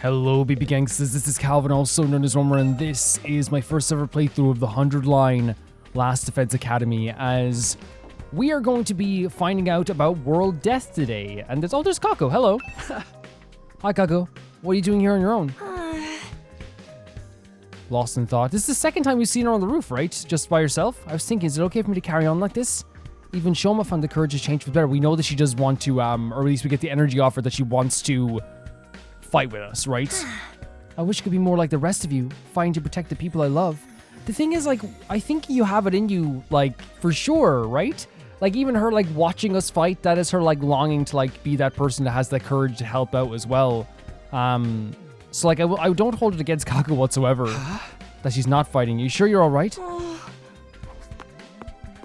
Hello baby gangsters, this is Calvin, also known as Romer, and this is my first ever playthrough of the 100 line Last Defense Academy, as we are going to be finding out about world death today. And there's Kako, hello. Hi Kako, what are you doing here on your own? Lost in thought. This is the second time we've seen her on the roof, right? Just by herself? I was thinking, is it okay for me to carry on like this? Even Shoma found the courage to change for the better. We know that she does want to, or at least we get the energy off her that she wants to fight with us, right? I wish I could be more like the rest of you, fighting to protect the people I love. The thing is, like, I think you have it in you, like, for sure, right? Like, even her, like, watching us fight, that is her, like, longing to, like, be that person that has that courage to help out as well. So, like, I don't hold it against Kako whatsoever that she's not fighting. You sure you're all right?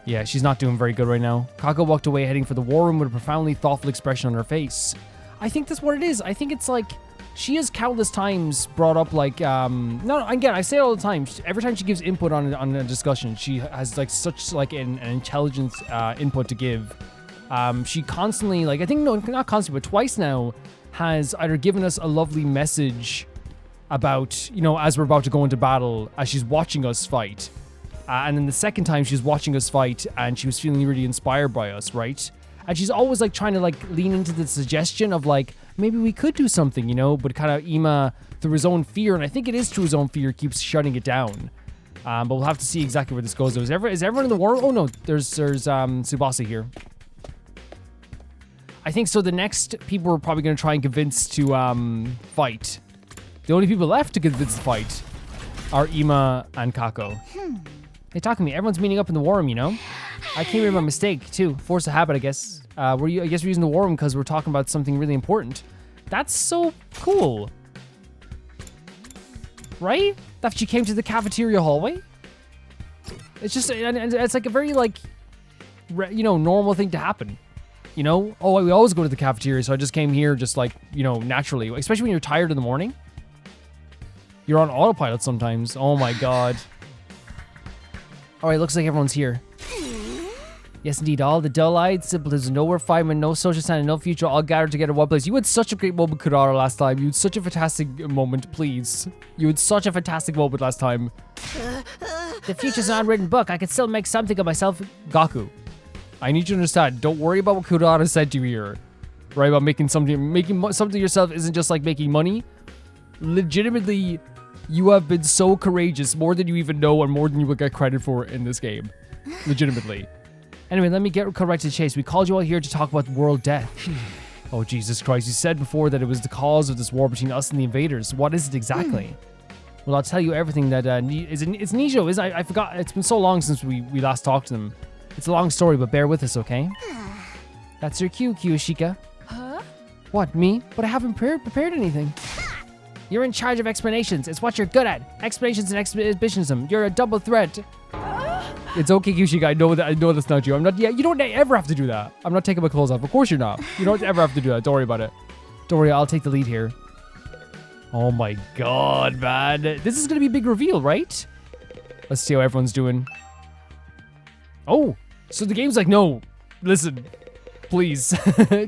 Yeah, she's not doing very good right now. Kako walked away, heading for the war room with a profoundly thoughtful expression on her face. I think that's what it is. I think it's like, she has countless times brought up, like, no, again, I say it all the time. Every time she gives input on a discussion, she has, like, such, like, an intelligent input to give. She constantly, like, I think, no, not constantly, but twice now, has either given us a lovely message about, you know, as we're about to go into battle, as she's watching us fight. And then the second time she was watching us fight and she was feeling really inspired by us, right? And she's always, like, trying to, like, lean into the suggestion of, like, maybe we could do something, you know? But kind of Ima, through his own fear, and I think it is through his own fear, keeps shutting it down. But we'll have to see exactly where this goes. Is everyone in the war? Oh, no, there's Tsubasa here. I think so. The next people we're probably going to try and convince to fight. The only people left to convince to fight are Ima and Kako. Hey, talk to me. Everyone's meeting up in the war room, you know? I came here by mistake, too. Force of habit, I guess. I guess we're using the war room because we're talking about something really important. That's so cool. Right? That she came to the cafeteria hallway? It's just, it's like a very, like, you know, normal thing to happen. You know? Oh, we always go to the cafeteria, so I just came here just, like, you know, naturally. Especially when you're tired in the morning. You're on autopilot sometimes. Oh my god. Alright, looks like everyone's here. Yes, indeed, all the dull-eyed, simple, there's no refinement, no social standing, no future, all gathered together in one place. You had such a great moment, Kurara, last time. You had such a fantastic moment, please. You had such a fantastic moment last time. The future's an unwritten book. I can still make something of myself. Gaku, I need you to understand. Don't worry about what Kurara said to you here. Right, about making something yourself isn't just like making money. Legitimately, you have been so courageous, more than you even know and more than you would get credit for in this game. Legitimately. Anyway, let me get correct to the chase. We called you all here to talk about world death. Oh, Jesus Christ. You said before that it was the cause of this war between us and the invaders. What is it exactly? Well, I'll tell you everything that it's Nijo. I forgot. It's been so long since we last talked to them. It's a long story, but bear with us, okay? That's your cue, Kiyoshika. Huh? What, me? But I haven't prepared anything. You're in charge of explanations. It's what you're good at. Explanations and exhibitionism. You're a double threat. It's okay, Kiyoshika. I know that's not you. You don't ever have to do that. I'm not taking my clothes off. Of course you're not. You don't ever have to do that. Don't worry about it. Don't worry, I'll take the lead here. Oh my god, man. This is gonna be a big reveal, right? Let's see how everyone's doing. Oh, so the game's like, no, listen, please,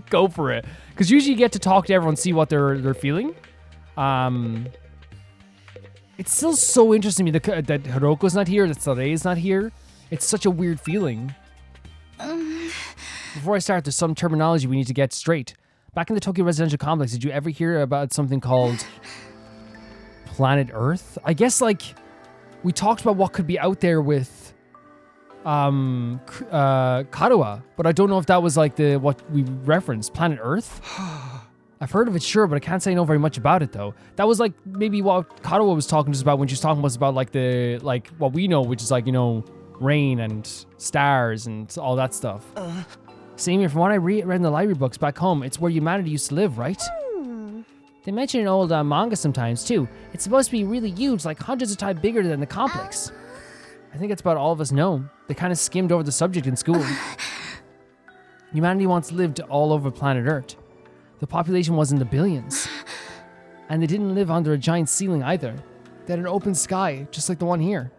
go for it. Because usually you get to talk to everyone, see what they're feeling. It's still so interesting to me that Hiroko's not here, that Sare's not here. It's such a weird feeling. Before I start, there's some terminology we need to get straight. Back in the Tokyo residential complex, did you ever hear about something called Planet Earth? I guess, like, we talked about what could be out there with Karuha, but I don't know if that was like what we referenced, Planet Earth. I've heard of it, sure, but I can't say I know very much about it, though. That was, like, maybe what Karuha was talking to us about when she was talking to us about, like, what we know, which is, like, you know, rain and stars and all that stuff. Same here, from what I read in the library books back home, it's where humanity used to live, right? They mention in old manga sometimes, too. It's supposed to be really huge, like hundreds of times bigger than the complex. I think that's about all of us know. They kind of skimmed over the subject in school. Humanity once lived all over planet Earth. The population was in the billions. And they didn't live under a giant ceiling either. They had an open sky, just like the one here.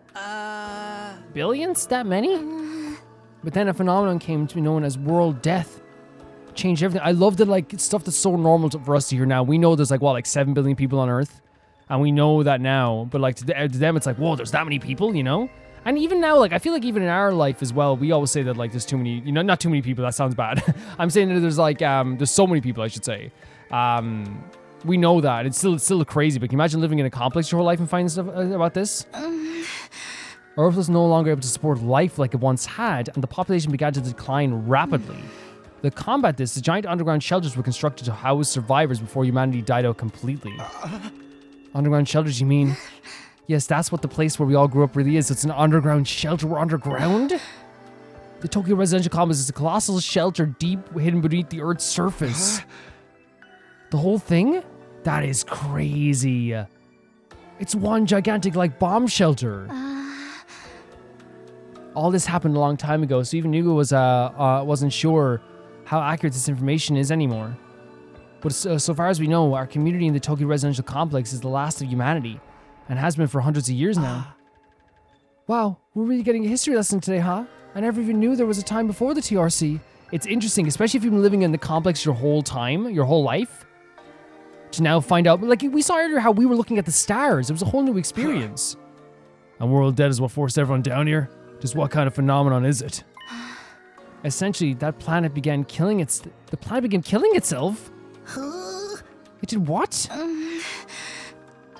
Billions? That many? But then a phenomenon came to be known as world death. changed everything. I love that, like, stuff that's so normal for us to hear now. We know there's, like, what, like 7 billion people on Earth? And we know that now. But, like, to them, it's like, whoa, there's that many people, you know? And even now, like, I feel like even in our life as well, we always say that, like, there's too many, you know, not too many people. That sounds bad. I'm saying that there's, like, there's so many people, I should say. We know that. It's still crazy. But can you imagine living in a complex your whole life and finding stuff about this? Earth was no longer able to support life like it once had, and the population began to decline rapidly. To combat this, the giant underground shelters were constructed to house survivors before humanity died out completely. Underground shelters, you mean? Yes, that's what the place where we all grew up really is. It's an underground shelter. We're underground? The Tokyo residential complex is a colossal shelter deep hidden beneath the Earth's surface. The whole thing? That is crazy. It's one gigantic, like, bomb shelter. All this happened a long time ago, so even Nugo wasn't sure how accurate this information is anymore. But so far as we know, our community in the Tokyo residential complex is the last of humanity, and has been for hundreds of years now. Wow, we're really getting a history lesson today, huh? I never even knew there was a time before the TRC. It's interesting, especially if you've been living in the complex your whole life, to now find out, like we saw earlier how we were looking at the stars. It was a whole new experience. And we're all dead is what forced everyone down here? Just what kind of phenomenon is it? Essentially, that planet began killing the planet began killing itself? It did what?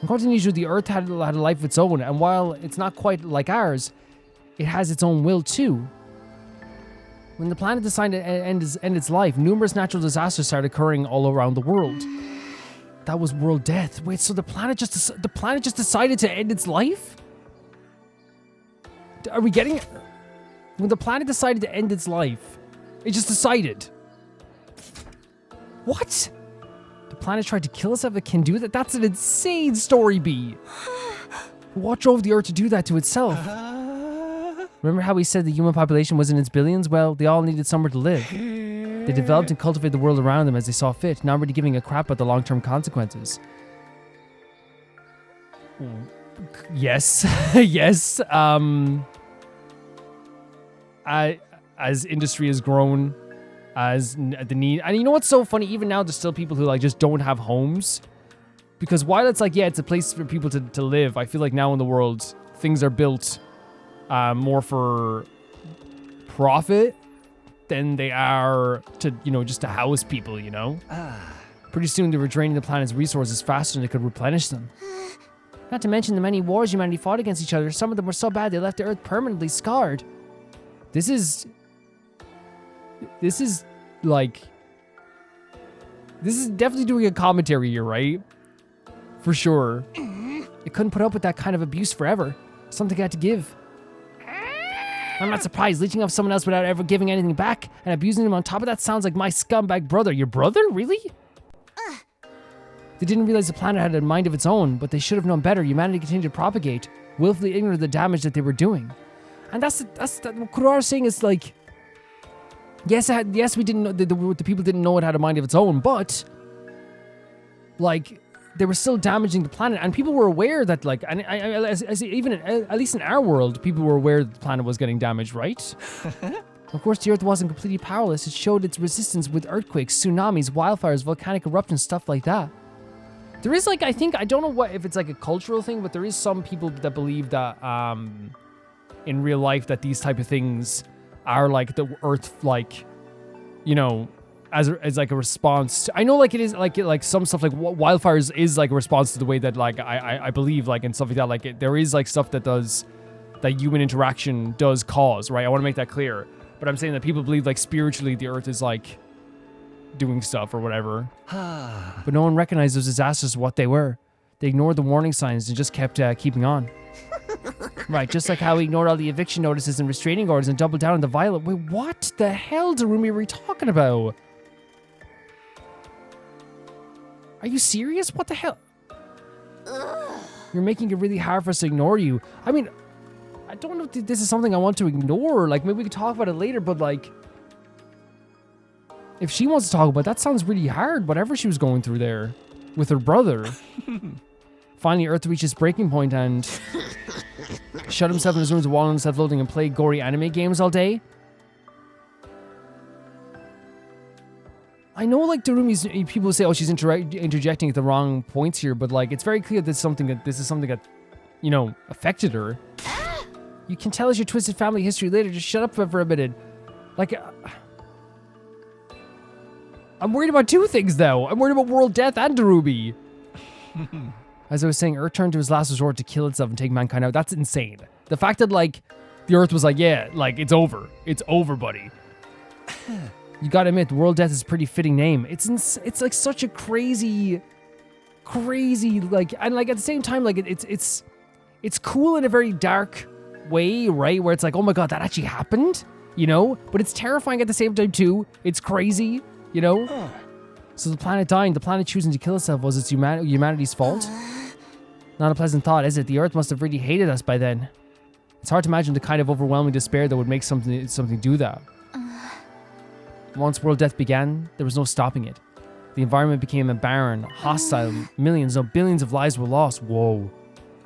According to Nishu, the Earth had a life of its own, and while it's not quite like ours, it has its own will too. When the planet decided to end its life, numerous natural disasters started occurring all around the world. That was world death. Wait, so the planet just decided to end its life? Are we getting... When the planet decided to end its life, it just decided. What? The planet tried to kill itself? It can do that? That's an insane story, B. What drove the Earth to do that to itself? Remember how we said the human population was in its billions? Well, they all needed somewhere to live. They developed and cultivated the world around them as they saw fit, not really giving a crap about the long-term consequences. Yes. Yes. As industry has grown, as the need, and you know what's so funny? Even now, there's still people who like just don't have homes, because while it's like, yeah, it's a place for people to live. I feel like now in the world, things are built more for profit than they are to, you know, just to house people. You know, pretty soon they were draining the planet's resources faster than they could replenish them. Not to mention the many wars humanity fought against each other. Some of them were so bad they left the Earth permanently scarred. This is definitely doing a commentary here, right? For sure. It couldn't put up with that kind of abuse forever. Something had to give. I'm not surprised. Leeching off someone else without ever giving anything back and abusing them on top of that sounds like my scumbag brother. Your brother? Really? They didn't realize the planet had a mind of its own, but they should have known better. Humanity continued to propagate, willfully ignorant of the damage that they were doing. And that's what Kurara's saying is like, yes, we didn't know, the people didn't know it had a mind of its own, but like they were still damaging the planet, and people were aware that, like, and even at least in our world, people were aware that the planet was getting damaged, right? Of course, the Earth wasn't completely powerless. It showed its resistance with earthquakes, tsunamis, wildfires, volcanic eruptions, stuff like that. There is like, I don't know if it's like a cultural thing, but there is some people that believe that in real life that these type of things are like the Earth, like, you know, as like a response to, I know like it is like some stuff like wildfires is like a response to the way that like I believe like and stuff like that, like there is like stuff that human interaction does cause, right? I want to make that clear, but I'm saying that people believe like spiritually the Earth is like doing stuff or whatever. But no one recognized those disasters as what they were. They ignored the warning signs and just kept keeping on. Right, just like how we ignored all the eviction notices and restraining orders and doubled down on the violent. Wait, what the hell, Darumi, are we talking about? Are you serious? What the hell? You're making it really hard for us to ignore you. I mean, I don't know if this is something I want to ignore. Like, maybe we could talk about it later, but like, if she wants to talk about it, that sounds really hard, whatever she was going through there with her brother. Finally, Earth reached its breaking point and shut himself in his room to wall on self-loathing and play gory anime games all day. I know, like, Darumi's, people say, oh, she's interjecting at the wrong points here, but, like, it's very clear this is something that, you know, affected her. You can tell us your twisted family history later. Just shut up for a minute. Like, I'm worried about two things, though. I'm worried about world death and Darumi. As I was saying, Earth turned to his last resort to kill itself and take mankind out. That's insane. The fact that, like, the Earth was like, yeah, like, it's over. It's over, buddy. You gotta admit, world death is a pretty fitting name. It's like such a crazy, like, and like at the same time, like it's cool in a very dark way, right? Where it's like, oh my god, that actually happened, you know? But it's terrifying at the same time too. It's crazy, you know? So the planet dying, the planet choosing to kill itself, was its humanity's fault? Not a pleasant thought, is it? The Earth must have really hated us by then. It's hard to imagine the kind of overwhelming despair that would make something do that. Once world death began, there was no stopping it. The environment became a barren, hostile, millions, no billions of lives were lost. Whoa.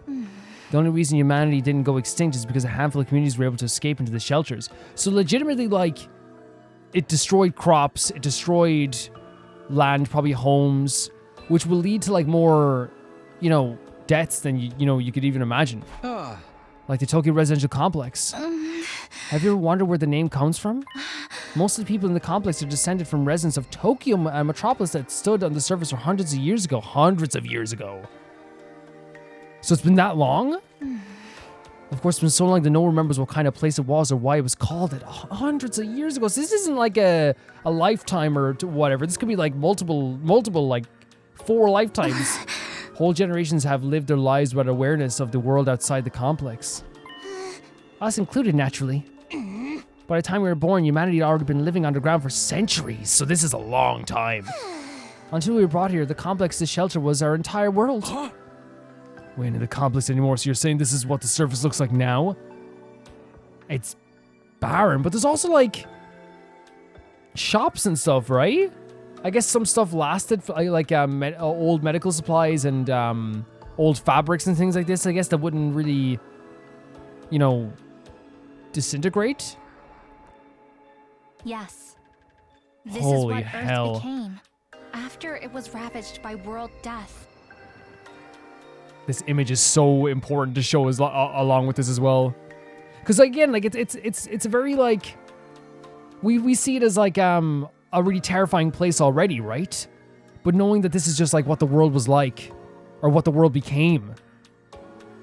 The only reason humanity didn't go extinct is because a handful of communities were able to escape into the shelters. So legitimately, like, it destroyed crops, it destroyed land, probably homes, which will lead to, like, more, you know, deaths than, you could even imagine. Like the Tokyo residential complex. Have you ever wondered where the name comes from? Most of the people in the complex are descended from residents of Tokyo, a metropolis that stood on the surface for hundreds of years ago. Hundreds of years ago. So it's been that long? Of course, it's been so long that no one remembers what kind of place it was or why it was called it. Hundreds of years ago. So this isn't like a lifetime or whatever. This could be like multiple, like 4 lifetimes. Whole generations have lived their lives without awareness of the world outside the complex. Us included, naturally. By the time we were born, humanity had already been living underground for centuries, so this is a long time. Until we were brought here, the complex, the shelter, was our entire world. We ain't in the complex anymore, so you're saying this is what the surface looks like now? It's barren, but there's also, like, shops and stuff, right? I guess some stuff lasted, for, like old medical supplies and old fabrics and things like this, I guess, that wouldn't really, you know, disintegrate. Yes. This Holy is what hell. Earth became after it was ravaged by world death. This image is so important to show along with this as well. Because again, like it's a very like we see it as like a really terrifying place already, right? But knowing that this is just like what the world was like or what the world became.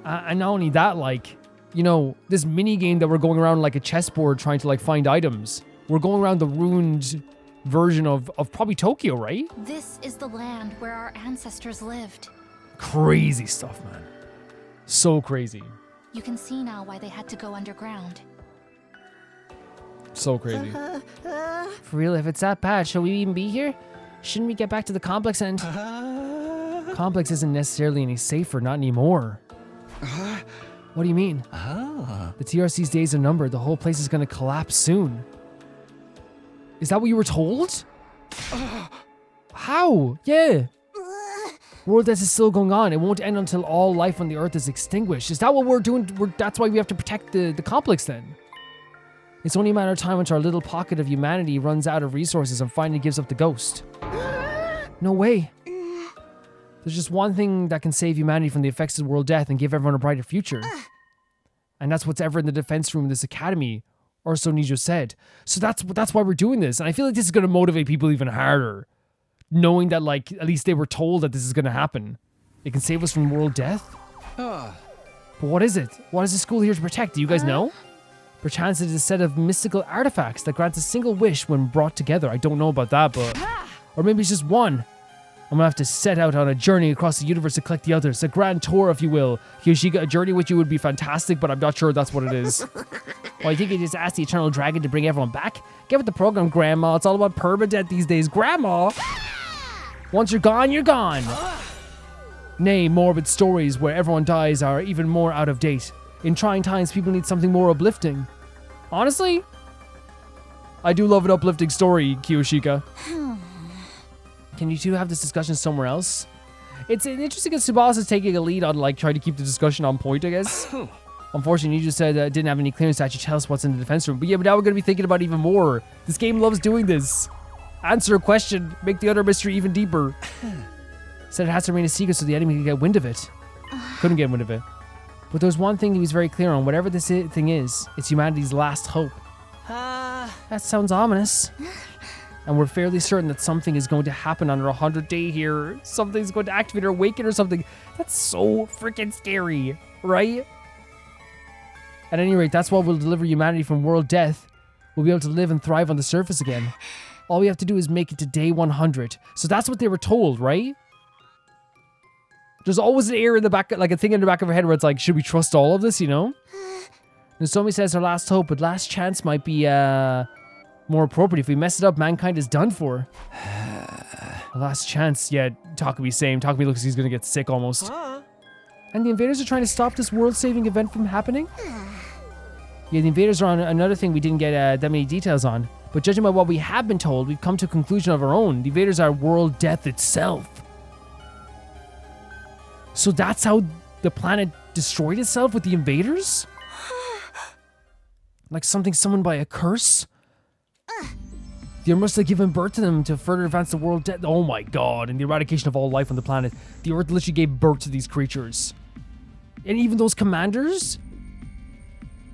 And not only that, like, you know, this mini game that we're going around like a chessboard trying to like find items. We're going around the ruined version of probably Tokyo, right? This is the land where our ancestors lived. Crazy stuff, man. So crazy. You can see now why they had to go underground. So crazy. For real, if it's that bad, shall we even be here? Shouldn't we get back to the complex and... Complex isn't necessarily any safer, not anymore. What do you mean? The TRC's days are numbered. The whole place is gonna collapse soon. Is that what you were told? How? Yeah. World death is still going on. It won't end until all life on the Earth is extinguished. Is that what we're doing? That's why we have to protect the complex then? It's only a matter of time until our little pocket of humanity runs out of resources and finally gives up the ghost. No way. There's just one thing that can save humanity from the effects of world death and give everyone a brighter future. And that's what's ever in the defense room of this academy, or so Nijo said. So that's why we're doing this. And I feel like this is going to motivate people even harder. Knowing that, like, at least they were told that this is going to happen. It can save us from world death? But what is it? What is the school here to protect? Do you guys know? Perchance it is a set of mystical artifacts that grants a single wish when brought together. I don't know about that, but... Or maybe it's just one. I'm gonna have to set out on a journey across the universe to collect the others. A grand tour, if you will. Kyoshika, a journey with you would be fantastic, but I'm not sure that's what it is. Well, you think you just asked the Eternal Dragon to bring everyone back? Get with the program, Grandma. It's all about permadeath these days. Grandma! Once you're gone, you're gone. Nay, morbid stories where everyone dies are even more out of date. In trying times, people need something more uplifting. Honestly, I do love an uplifting story, Kiyoshika. Can you two have this discussion somewhere else? It's interesting that Tsubasa is taking a lead on, like, trying to keep the discussion on point, I guess. Unfortunately, you just said didn't have any clearance to actually tell us what's in the defense room. But yeah, but now we're going to be thinking about even more. This game loves doing this. Answer a question. Make the other mystery even deeper. Said it has to remain a secret so the enemy can get wind of it. Couldn't get wind of it. But there's one thing he was very clear on. Whatever this thing is, it's humanity's last hope. That sounds ominous. And we're fairly certain that something is going to happen on our 100th day here. Something's going to activate or awaken or something. That's so freaking scary, right? At any rate, that's why we'll deliver humanity from world death. We'll be able to live and thrive on the surface again. All we have to do is make it to day 100. So that's what they were told, right? There's always an air in the back, like a thing in the back of her head where it's like, should we trust all of this, you know? Nozomi says her last hope, but last chance might be more appropriate. If we mess it up, mankind is done for. Last chance, yeah, Takumi same. Takumi looks like he's gonna get sick almost. And the invaders are trying to stop this world-saving event from happening? Yeah, the invaders are on another thing we didn't get that many details on. But judging by what we have been told, we've come to a conclusion of our own. The invaders are world death itself. So that's how the planet destroyed itself with the invaders? Like something summoned by a curse? The Earth must have given birth to them to further advance the world death. Oh my god, and the eradication of all life on the planet. The Earth literally gave birth to these creatures. And even those commanders?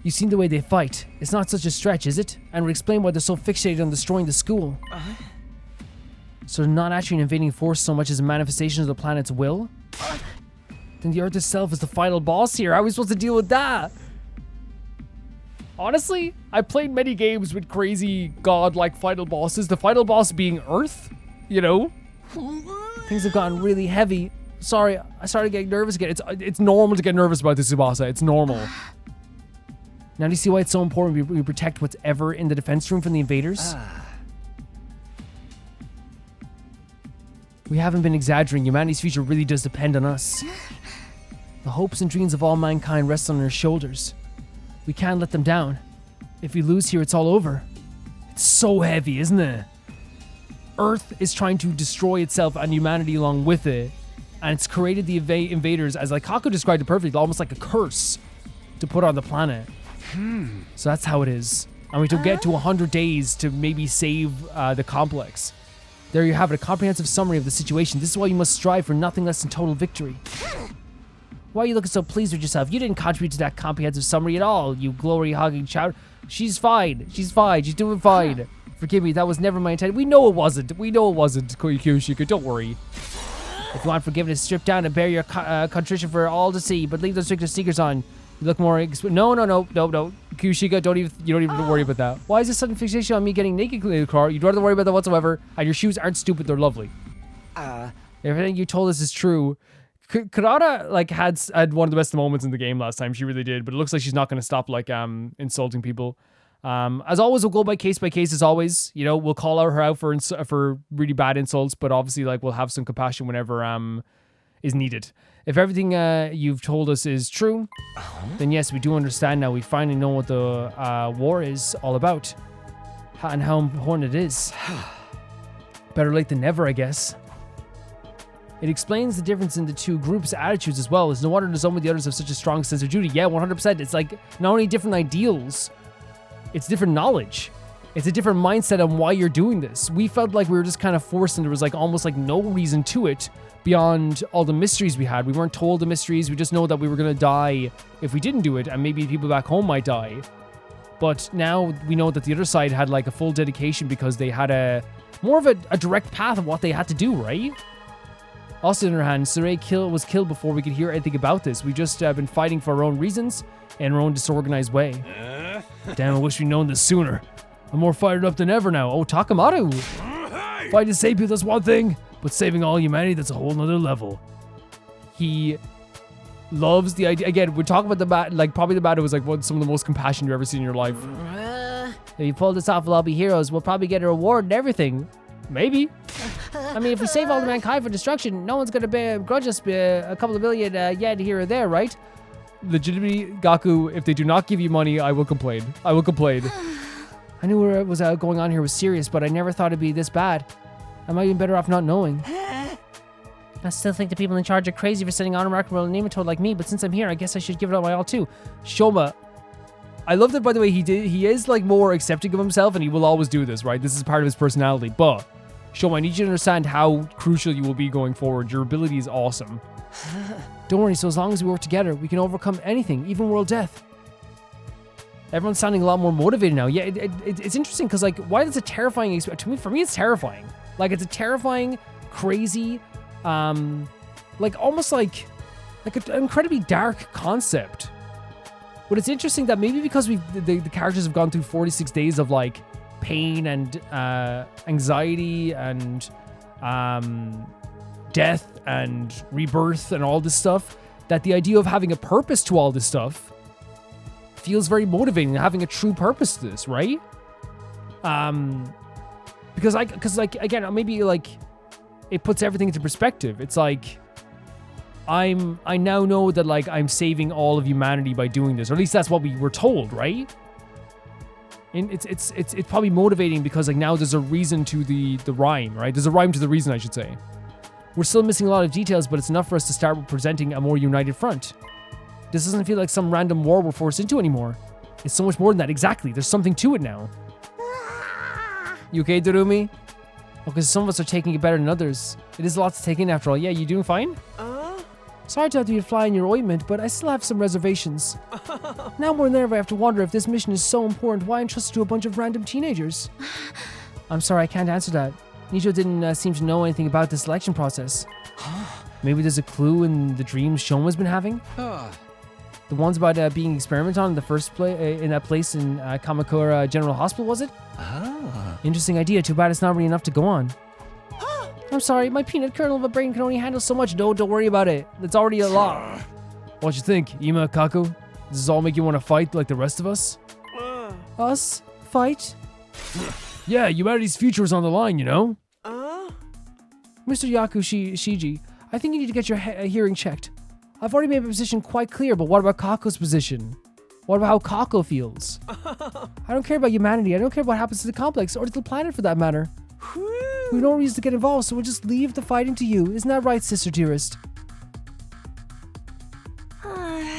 You've seen the way they fight. It's not such a stretch, is it? And would explain why they're so fixated on destroying the school. So they're not actually an invading force so much as a manifestation of the planet's will? Then the Earth itself is the final boss here. How are we supposed to deal with that? Honestly, I played many games with crazy god-like final bosses. The final boss being Earth, you know? Things have gotten really heavy. Sorry, I started getting nervous again. It's normal to get nervous about this, Tsubasa. It's normal. Now do you see why it's so important we protect what's ever in the defense room from the invaders? We haven't been exaggerating. Humanity's future really does depend on us. The hopes and dreams of all mankind rest on our shoulders. We can't let them down. If we lose here, it's all over. It's so heavy, isn't it? Earth is trying to destroy itself and humanity along with it. And it's created the invaders, as like Kaku described it perfectly, almost like a curse to put on the planet. So that's how it is. And we have to get to 100 days to maybe save the complex. There you have it, a comprehensive summary of the situation. This is why you must strive for nothing less than total victory. Why are you looking so pleased with yourself? You didn't contribute to that comprehensive summary at all, you glory-hogging child. She's fine. She's fine. She's doing fine. Forgive me, that was never my intent. We know it wasn't. We know it wasn't, Kyoshika. Don't worry. If you want forgiveness, strip down and bear your contrition for all to see, but leave those sneakers on. You look more... No. Kyoshika, you don't even worry about that. Why is this sudden fixation on me getting naked in the car? You don't have to worry about that whatsoever. And your shoes aren't stupid. They're lovely. Everything you told us is true. Kurata like had one of the best moments in the game last time. She really did, but it looks like she's not going to stop like insulting people. As always, we'll go by case as always. You know, we'll call her out for really bad insults, but obviously like we'll have some compassion whenever is needed. If everything you've told us is true, then yes, we do understand now. We finally know what the war is all about and how important it is. Better late than never, I guess. It explains the difference in the two groups' attitudes as well. It's no wonder some of the others have such a strong sense of duty. Yeah, 100%. It's like not only different ideals, it's different knowledge. It's a different mindset on why you're doing this. We felt like we were just kind of forced and there was like almost like no reason to it beyond all the mysteries we had. We weren't told the mysteries. We just know that we were going to die if we didn't do it and maybe people back home might die. But now we know that the other side had like a full dedication because they had more of a direct path of what they had to do, right? Also, on the other hand, Sarai was killed before we could hear anything about this. We've just been fighting for our own reasons in our own disorganized way. Damn, I wish we'd known this sooner. I'm more fired up than ever now. Oh, Takamaru! Fighting to save people, that's one thing, but saving all humanity, that's a whole nother level. He loves the idea. Again, we're talking about the bat, like probably the battle was like some of the most compassion you've ever seen in your life. If you pull this off, we'll all be heroes. We'll probably get a reward and everything. Maybe. I mean, if we save all of mankind for destruction, no one's going to begrudge us a couple of billion yen here or there, right? Legitimately, Gaku, if they do not give you money, I will complain. I will complain. I knew what was going on here was serious, but I never thought it'd be this bad. I might be better off not knowing. I still think the people in charge are crazy for sending on a remarkable nematode like me, but since I'm here, I guess I should give it all my all too. Shoma. I love that, by the way, he is like more accepting of himself and he will always do this, right? This is part of his personality, but Show, I need you to understand how crucial you will be going forward. Your ability is awesome. Don't worry, so as long as we work together, we can overcome anything, even world death. Everyone's sounding a lot more motivated now. Yeah, it's interesting because, like, why is it terrifying? For me, it's terrifying. Like, it's a terrifying, crazy, like, almost like an incredibly dark concept. But it's interesting that maybe because the characters have gone through 46 days of, like, pain and anxiety and death and rebirth and all this stuff, that the idea of having a purpose to all this stuff feels very motivating, having a true purpose to this, right? Because again, maybe like it puts everything into perspective. It's like I now know that like I'm saving all of humanity by doing this, or at least that's what we were told, right? And it's probably motivating because like now there's a reason to the rhyme, right? There's a rhyme to the reason, I should say. We're still missing a lot of details, but it's enough for us to start presenting a more united front. This doesn't feel like some random war we're forced into anymore. It's so much more than that. Exactly. There's something to it now. You okay, Darumi? Okay, some of us are taking it better than others. It is a lot to take in after all. Yeah, you doing fine? Sorry to have you fly in your ointment, but I still have some reservations. Now more than ever, I have to wonder if this mission is so important, why entrust it to a bunch of random teenagers? I'm sorry, I can't answer that. Nijo didn't seem to know anything about the selection process. Maybe there's a clue in the dreams Shoma's been having? The ones about being experimented on in the first place, in that place in Kamakura General Hospital, was it? Interesting idea. Too bad it's not really enough to go on. I'm sorry, my peanut kernel of a brain can only handle so much. No, don't worry about it. It's already a lot. What you think, Ima, Kaku? Does this all make you want to fight like the rest of us? Us? Fight? Yeah, humanity's future is on the line, you know? Mr. Yaku Shiji, I think you need to get your hearing checked. I've already made my position quite clear, but what about Kako's position? What about how Kako feels? I don't care about humanity. I don't care what happens to the complex or to the planet for that matter. We have no reason to get involved, so we'll just leave the fighting to you. Isn't that right, sister dearest?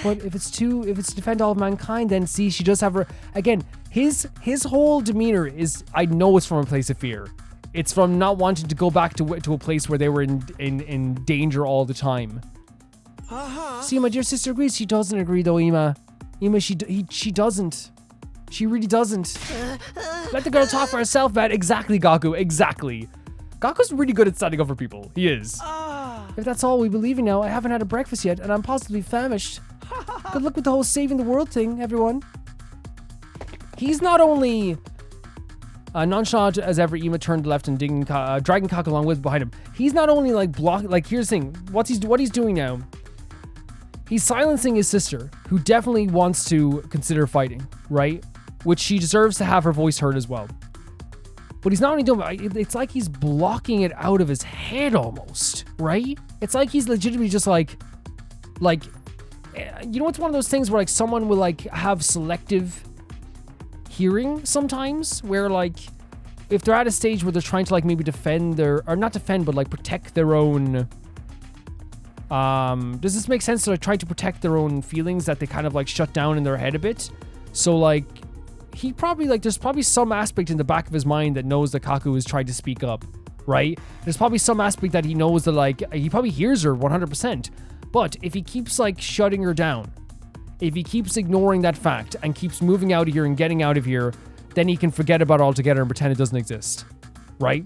But if it's to defend all of mankind, then see, she does have her... Again, his whole demeanor is, I know it's from a place of fear. It's from not wanting to go back to a place where they were in danger all the time. See, my dear sister agrees. She doesn't agree, though, Ima. Ima, she doesn't. She really doesn't. Let the girl talk for herself, man. Exactly, Gaku. Exactly. Gaku's really good at standing up for people. He is. If that's all we believe in now, I haven't had a breakfast yet, and I'm positively famished. Good luck with the whole saving the world thing, everyone. He's not only nonchalant as ever. Ima turned left and dragging Kaku along with behind him. He's not only like blocking. Like, here's the thing. What he's doing now. He's silencing his sister, who definitely wants to consider fighting, right? Which she deserves to have her voice heard as well. But he's not only doing it, it's like he's blocking it out of his head almost, right? It's like he's legitimately just like, you know, it's one of those things where like someone will like have selective hearing sometimes, where like if they're at a stage where they're trying to like maybe defend or not defend, but like protect their own... does this make sense? So they're trying to protect their own feelings that they kind of like shut down in their head a bit. So like he probably like there's probably some aspect in the back of his mind that knows that Kaku is trying to speak up, right? There's probably some aspect that he knows that like he probably hears her 100%. But if he keeps like shutting her down, if he keeps ignoring that fact and keeps moving out of here and getting out of here, then he can forget about it altogether and pretend it doesn't exist, right?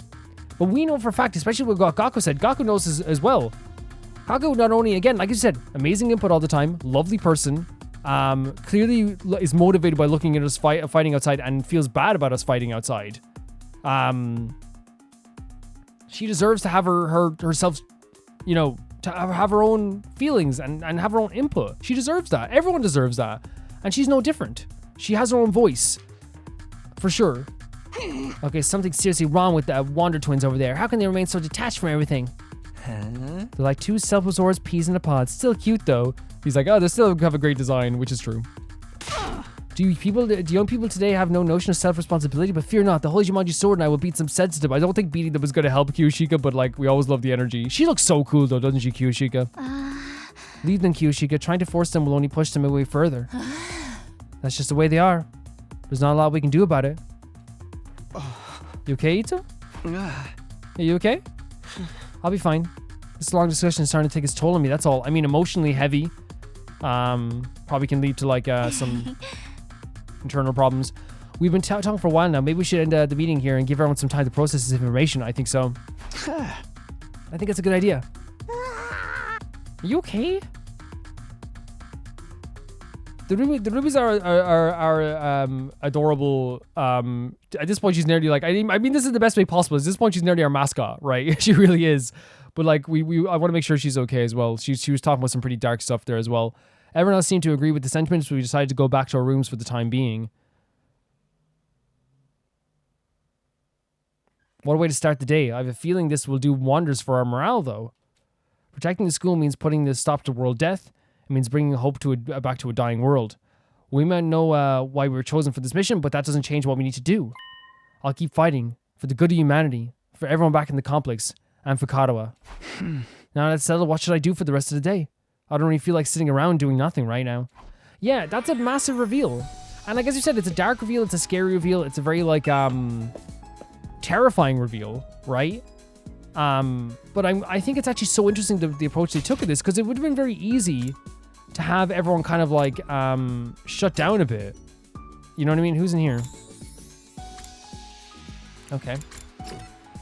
But we know for a fact, especially what Gaku said, Gaku knows as well. Kaku not only, again, like you said, amazing input all the time, lovely person, clearly is motivated by looking at us fighting outside and feels bad about us fighting outside. She deserves to have herself, you know, to have her own feelings and have her own input. She deserves that. Everyone deserves that. And she's no different. She has her own voice. For sure. Okay, something's seriously wrong with the Wonder Twins over there. How can they remain so detached from everything? They're like two self-absorbed peas in a pod. Still cute though. He's like, oh, they still have a great design, which is true. Do young people today have no notion of self-responsibility? But fear not, the Holy Jumanji sword and I will beat some sense to them. I don't think beating them is going to help Kiyoshika, but like, we always love the energy. She looks so cool though, doesn't she, Kiyoshika? Leave them, Kiyoshika. Trying to force them will only push them away further. That's just the way they are. There's not a lot we can do about it. You okay, Ito? Are you okay? I'll be fine. This long discussion is starting to take its toll on me, that's all. I mean, emotionally heavy. Probably can lead to like some internal problems. We've been talking for a while now. Maybe we should end the meeting here and give everyone some time to process this information. I think so. I think that's a good idea. Are you okay? The rubies are adorable. At this point, she's nearly like, I mean, this is the best way possible. At this point, she's nearly our mascot, right? She really is. But like, I want to make sure she's okay as well. She was talking about some pretty dark stuff there as well. Everyone else seemed to agree with the sentiments, so we decided to go back to our rooms for the time being. What a way to start the day. I have a feeling this will do wonders for our morale, though. Protecting the school means putting the stop to world death. It means bringing hope to back to a dying world. We might know why we were chosen for this mission, but that doesn't change what we need to do. I'll keep fighting for the good of humanity, for everyone back in the complex, and for Katawa. Now that's settled, what should I do for the rest of the day? I don't really feel like sitting around doing nothing right now. Yeah, that's a massive reveal. And like as you said, it's a dark reveal, it's a scary reveal, it's a very like terrifying reveal, right? But I think it's actually so interesting the approach they took at this, because it would have been very easy to have everyone kind of like shut down a bit. You know what I mean? Who's in here? Okay.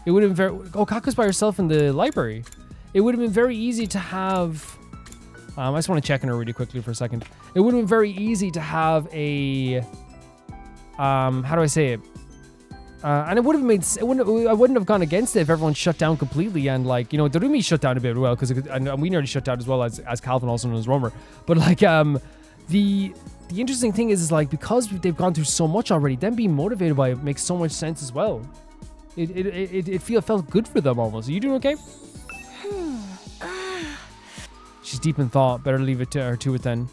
It would have been very... Oh, Kaku's by herself in the library. It would have been very easy to have... I just want to check on her really quickly for a second. It would have been very easy to have a... how do I say it? And it would have made... I wouldn't have gone against it if everyone shut down completely and like, you know, Darumi shut down a bit as well, because and we nearly shut down as well as Calvin, also known as Romer. But like, the interesting thing is like, because they've gone through so much already, them being motivated by it makes so much sense as well. It felt good for them almost. Are you doing okay? She's deep in thought. Better leave it to her to it then.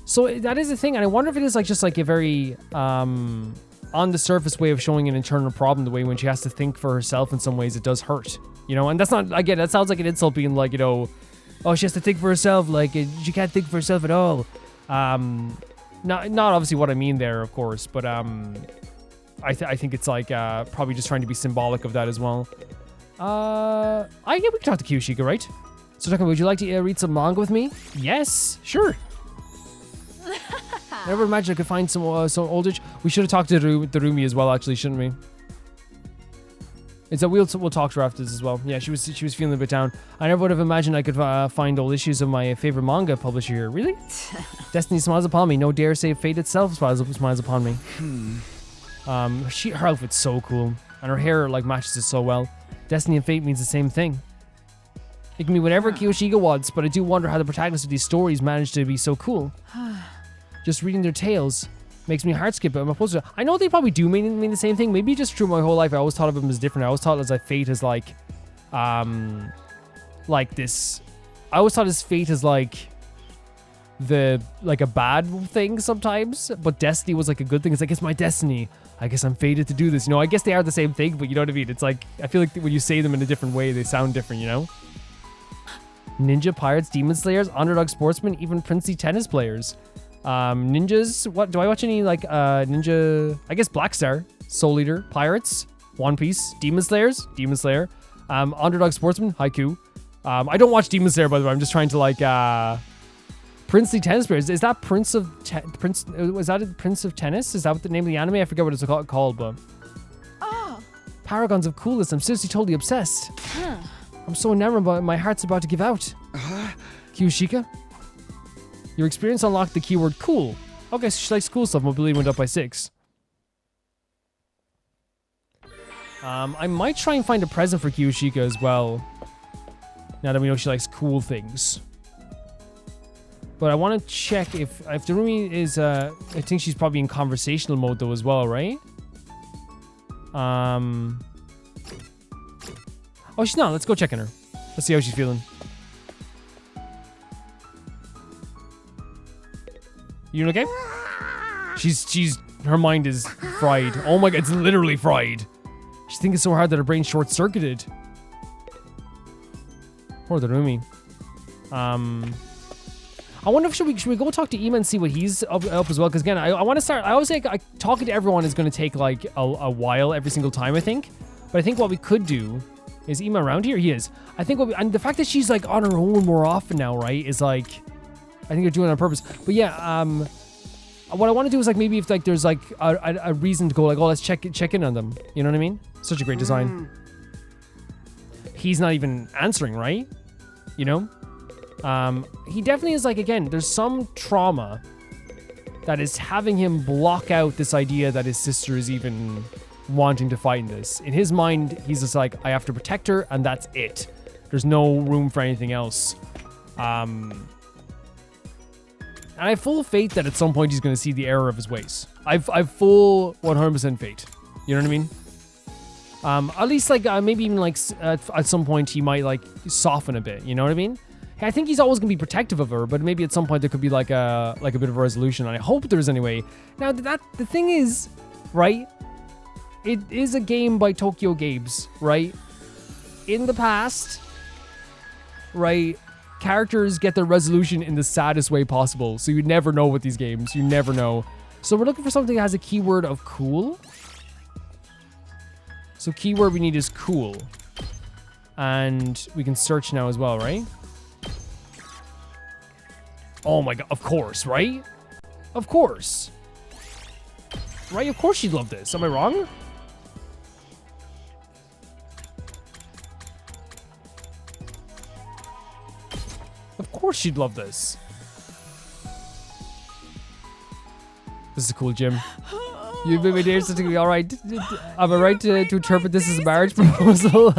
So that is the thing, and I wonder if it is like just like a very on the surface way of showing an internal problem. The way when she has to think for herself in some ways, it does hurt. You know, and that's not, again, that sounds like an insult, being like, you know, oh, she has to think for herself. Like she can't think for herself at all. Not obviously what I mean there, of course, but I think it's like probably just trying to be symbolic of that as well. Yeah, we can talk to Kiyoshika, right? So, Taka, would you like to read some manga with me? Yes, sure. I never imagined I could find some older. We should have talked to Darumi as well, actually, shouldn't we? It's that we'll talk to her after this as well. Yeah, she was feeling a bit down. I never would have imagined I could find old issues of my favorite manga publisher here. Really? Destiny smiles upon me. No dare say fate itself smiles upon me. Her outfit's so cool, and her hair like matches it so well. Destiny and fate means the same thing. It can be whatever Kiyoshika wants, but I do wonder how the protagonists of these stories manage to be so cool. Just reading their tales makes me heart skip. I'm opposed to. I know they probably do mean the same thing. Maybe just through my whole life, I always thought of them as different. I always thought as like fate as like this. I always thought as fate as like a bad thing sometimes, but destiny was like a good thing. It's like, it's my destiny. I guess I'm fated to do this. You know, I guess they are the same thing, but you know what I mean? It's like, I feel like when you say them in a different way, they sound different, you know? Ninja, pirates, demon slayers, underdog sportsmen, even princely tennis players. Ninjas, what do I watch any like ninja? I guess Black Star, Soul Eater, pirates, One Piece, demon slayers, Demon Slayer, underdog sportsman, Haiku. I don't watch Demon Slayer, by the way. I'm just trying to like princely tennis players. Is that Prince of Tennis? Is that what the name of the anime? I forget what it's called, but paragons of coolness. I'm seriously totally obsessed. I'm so enamored, but my heart's about to give out. Kiyoshika, your experience unlocked the keyword cool. Okay, so she likes cool stuff. Mobility went up by 6. I might try and find a present for Kiyoshika as well, now that we know she likes cool things. But I want to check if Darumi is, I think she's probably in conversational mode though as well, right? Oh, she's not. Let's go check on her. Let's see how she's feeling. You okay? Her mind is fried. Oh my god, it's literally fried. She's thinking so hard that her brain's short-circuited. Poor Darumi. I wonder if should we go talk to Ima and see what he's up as well? Because again, I want to start. I always say talking to everyone is going to take like a while every single time, I think. But I think what we could do Is Ima around here? He is. I think, and the fact that she's like on her own more often now, right, is like, I think they're doing it on purpose. But yeah, what I want to do is like maybe if like there's like a reason to go like, oh, let's check in on them. You know what I mean? Such a great design. He's not even answering, right? You know? He definitely is like, again, there's some trauma that is having him block out this idea that his sister is even wanting to fight in this. In his mind, he's just like, I have to protect her, and that's it. There's no room for anything else. And I have full faith that at some point he's going to see the error of his ways. I've full 100% faith. You know what I mean? At least like maybe even like at some point he might like soften a bit. You know what I mean? I think he's always gonna be protective of her, but maybe at some point there could be like a bit of a resolution. And I hope there is anyway. Now that the thing is, right? It is a game by Tokyo Games, right? In the past, right? Characters get their resolution in the saddest way possible. So you never know with these games. You never know. So we're looking for something that has a keyword of cool. So keyword we need is cool. And we can search now as well, right? Oh my god, of course, right? Of course. Right, of course she'd love this. Am I wrong? Of course she'd love this. This is a cool gym. You've been my dear sister to be alright. Am I right to interpret this as a marriage proposal?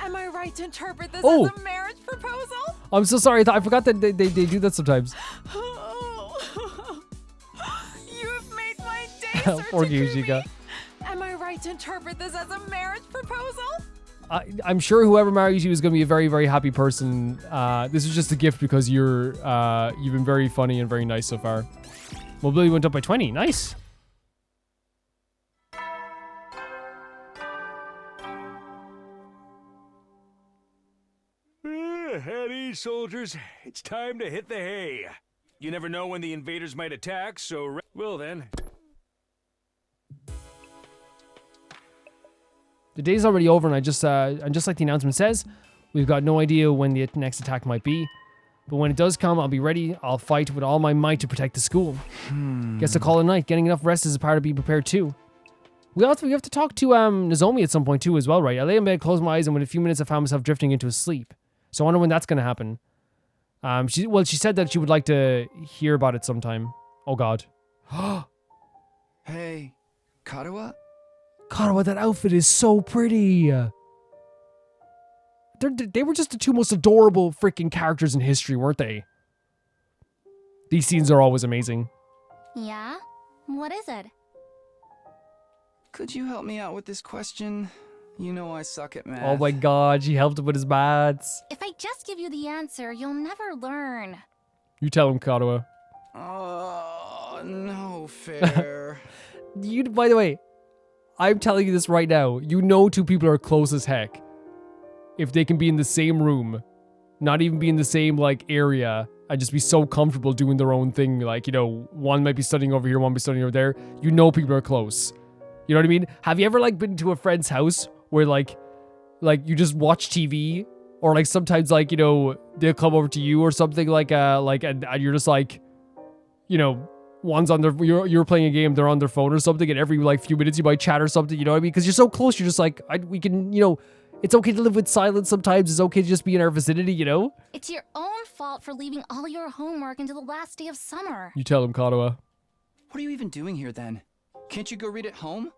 Am I right to interpret this Oh. as a marriage proposal? I'm so sorry. I forgot that they do that sometimes. You've made my day, Poor Sir you, Takumi. Chica. Am I right to interpret this as a marriage proposal? I'm sure whoever marries you is going to be a very, very happy person. This is just a gift because you've been very funny and very nice so far. Mobility went up by 20. Nice. At ease, soldiers. It's time to hit the hay. You never know when the invaders might attack, so... Well then. The day's already over, and just like the announcement says, we've got no idea when the next attack might be. But when it does come, I'll be ready. I'll fight with all my might to protect the school. Guess I'll call it a night. Getting enough rest is a part of being prepared too. We have to talk to Nozomi at some point too as well, right? I lay in bed, close my eyes, and within a few minutes I found myself drifting into a sleep. So I wonder when that's going to happen. She said that she would like to hear about it sometime. Oh god. Hey, Karawa? Karawa, that outfit is so pretty. They were just the two most adorable freaking characters in history, weren't they? These scenes are always amazing. Yeah? What is it? Could you help me out with this question? You know I suck at math. Oh my god, she helped him with his maths. If I just give you the answer, you'll never learn. You tell him, Karawa. Oh, no fair. By the way, I'm telling you this right now. You know two people are close as heck. If they can be in the same room, not even be in the same, like, area, and just be so comfortable doing their own thing. Like, you know, one might be studying over here, one might be studying over there. You know people are close. You know what I mean? Have you ever, like, been to a friend's house where, like you just watch TV? Or, like, sometimes, like, you know, they'll come over to you or something, and you're just, like, you know, one's on their, you're playing a game, they're on their phone or something, and every, like, few minutes you might chat or something, you know what I mean? Because you're so close, you're just like, we can, you know, it's okay to live with silence sometimes, it's okay to just be in our vicinity, you know? It's your own fault for leaving all your homework until the last day of summer. You tell him, Karawa. What are you even doing here then? Can't you go read at home?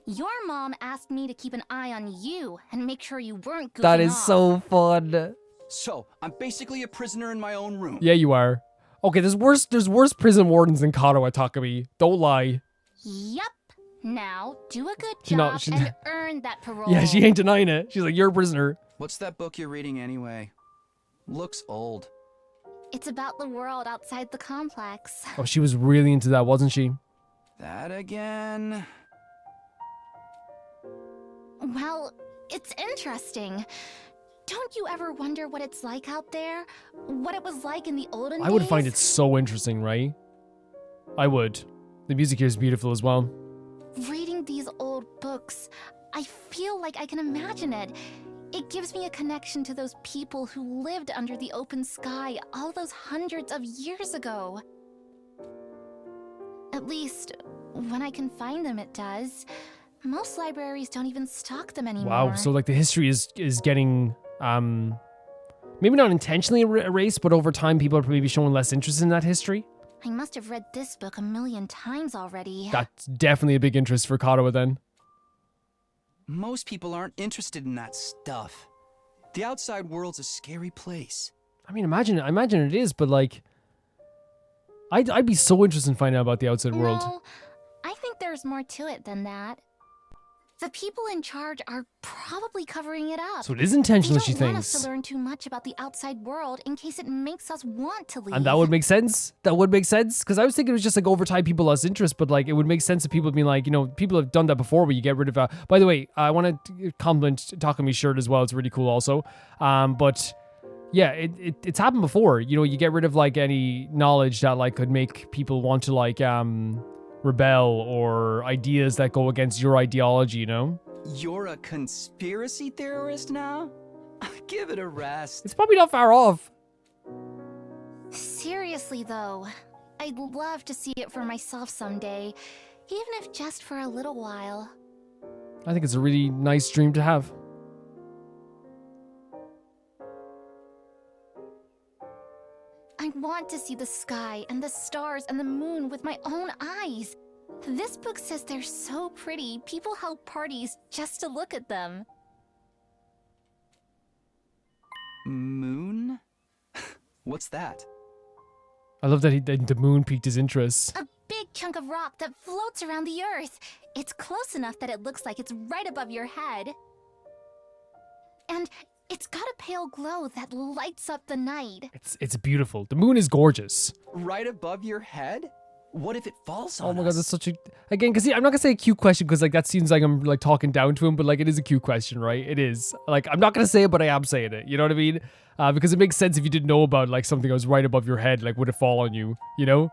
Your mom asked me to keep an eye on you and make sure you weren't goofing That is off. so fun. So, I'm basically a prisoner in my own room. Yeah, you are. Okay, there's worse prison wardens than Karawa, Takumi. Don't lie. Yup. Now, do a good She not- job and earn that parole. Yeah, she ain't denying it. She's like, you're a prisoner. What's that book you're reading anyway? Looks old. It's about the world outside the complex. Oh, she was really into that, wasn't she? That again. Well, it's interesting. Don't you ever wonder what it's like out there? What it was like in the olden days? I would find it so interesting, right? I would. The music here is beautiful as well. Reading these old books, I feel like I can imagine it. It gives me a connection to those people who lived under the open sky all those hundreds of years ago. At least, when I can find them, it does. Most libraries don't even stock them anymore. Wow, so like the history is getting maybe not intentionally erased, but over time people are maybe showing less interest in that history. I must have read this book a million times already. That's definitely a big interest for Katawa then. Most people aren't interested in that stuff. The outside world's a scary place. I mean, imagine it is, but like, I'd be so interested in finding out about the outside world. No, I think there's more to it than that. The people in charge are probably covering it up. So it is intentional, They she don't want us thinks. to learn too much about the outside world in case it makes us want to leave. And that would make sense. That would make sense. Because I was thinking it was just like over time people lost interest, but like it would make sense if people being like, you know, people have done that before where you get rid of. By the way, I want to compliment Takami's shirt as well. It's really cool also. But yeah, it's happened before. You know, you get rid of like any knowledge that like could make people want to like rebel or ideas that go against your ideology, you know? You're a conspiracy theorist now? Give it a rest. It's probably not far off. Seriously, though, I'd love to see it for myself someday, even if just for a little while. I think it's a really nice dream to have. I want to see the sky and the stars and the moon with my own eyes. This book says they're so pretty, people held parties just to look at them. Moon? What's that? I love that the moon piqued his interest. A big chunk of rock that floats around the earth. It's close enough that it looks like it's right above your head. And it's got a pale glow that lights up the night. It's beautiful. The moon is gorgeous. Right above your head? What if it falls on Oh my god, us? that's such a... Again, because I'm not going to say a cute question because like that seems like I'm like talking down to him, but like it is a cute question, right? It is. Like, I'm not going to say it, but I am saying it. You know what I mean? Because it makes sense if you didn't know about like something that was right above your head, like would it fall on you, you know?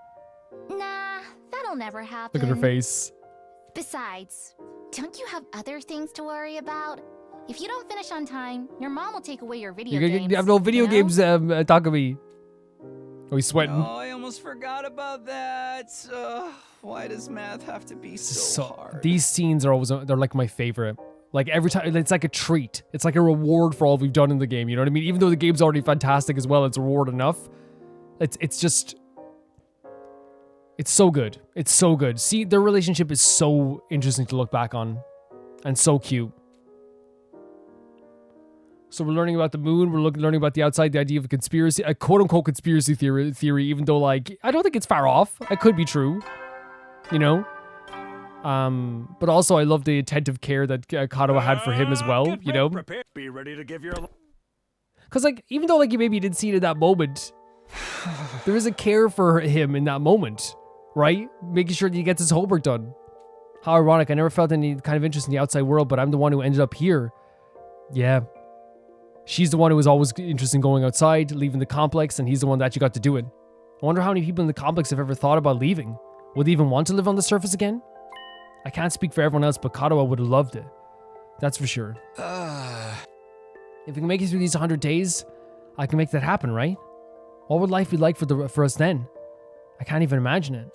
Nah, that'll never happen. Look at her face. Besides, don't you have other things to worry about? If you don't finish on time, your mom will take away your video games. You have no video you know? games, Takami. Oh, he's sweating. Oh, I almost forgot about that. Why does math have to be so hard? These scenes are always, they're like my favorite. Like every time, it's like a treat. It's like a reward for all we've done in the game. You know what I mean? Even though the game's already fantastic as well, it's reward enough. It's just, it's so good. It's so good. See, their relationship is so interesting to look back on, and so cute. So we're learning about the moon. We're learning about the outside, the idea of a conspiracy, a quote-unquote conspiracy theory, even though, like, I don't think it's far off. It could be true, you know? But also I love the attentive care that Katawa had for him as well, Get you know? prepared. Be ready to give your... Because, like, even though, like, you maybe didn't see it in that moment, there is a care for him in that moment, right? Making sure that he gets his homework done. How ironic. I never felt any kind of interest in the outside world, but I'm the one who ended up here. Yeah. She's the one who was always interested in going outside, leaving the complex, and he's the one that actually got to do it. I wonder how many people in the complex have ever thought about leaving. Would they even want to live on the surface again? I can't speak for everyone else, but Katawa would have loved it. That's for sure. If we can make it through these 100 days, I can make that happen, right? What would life be like for us then? I can't even imagine it.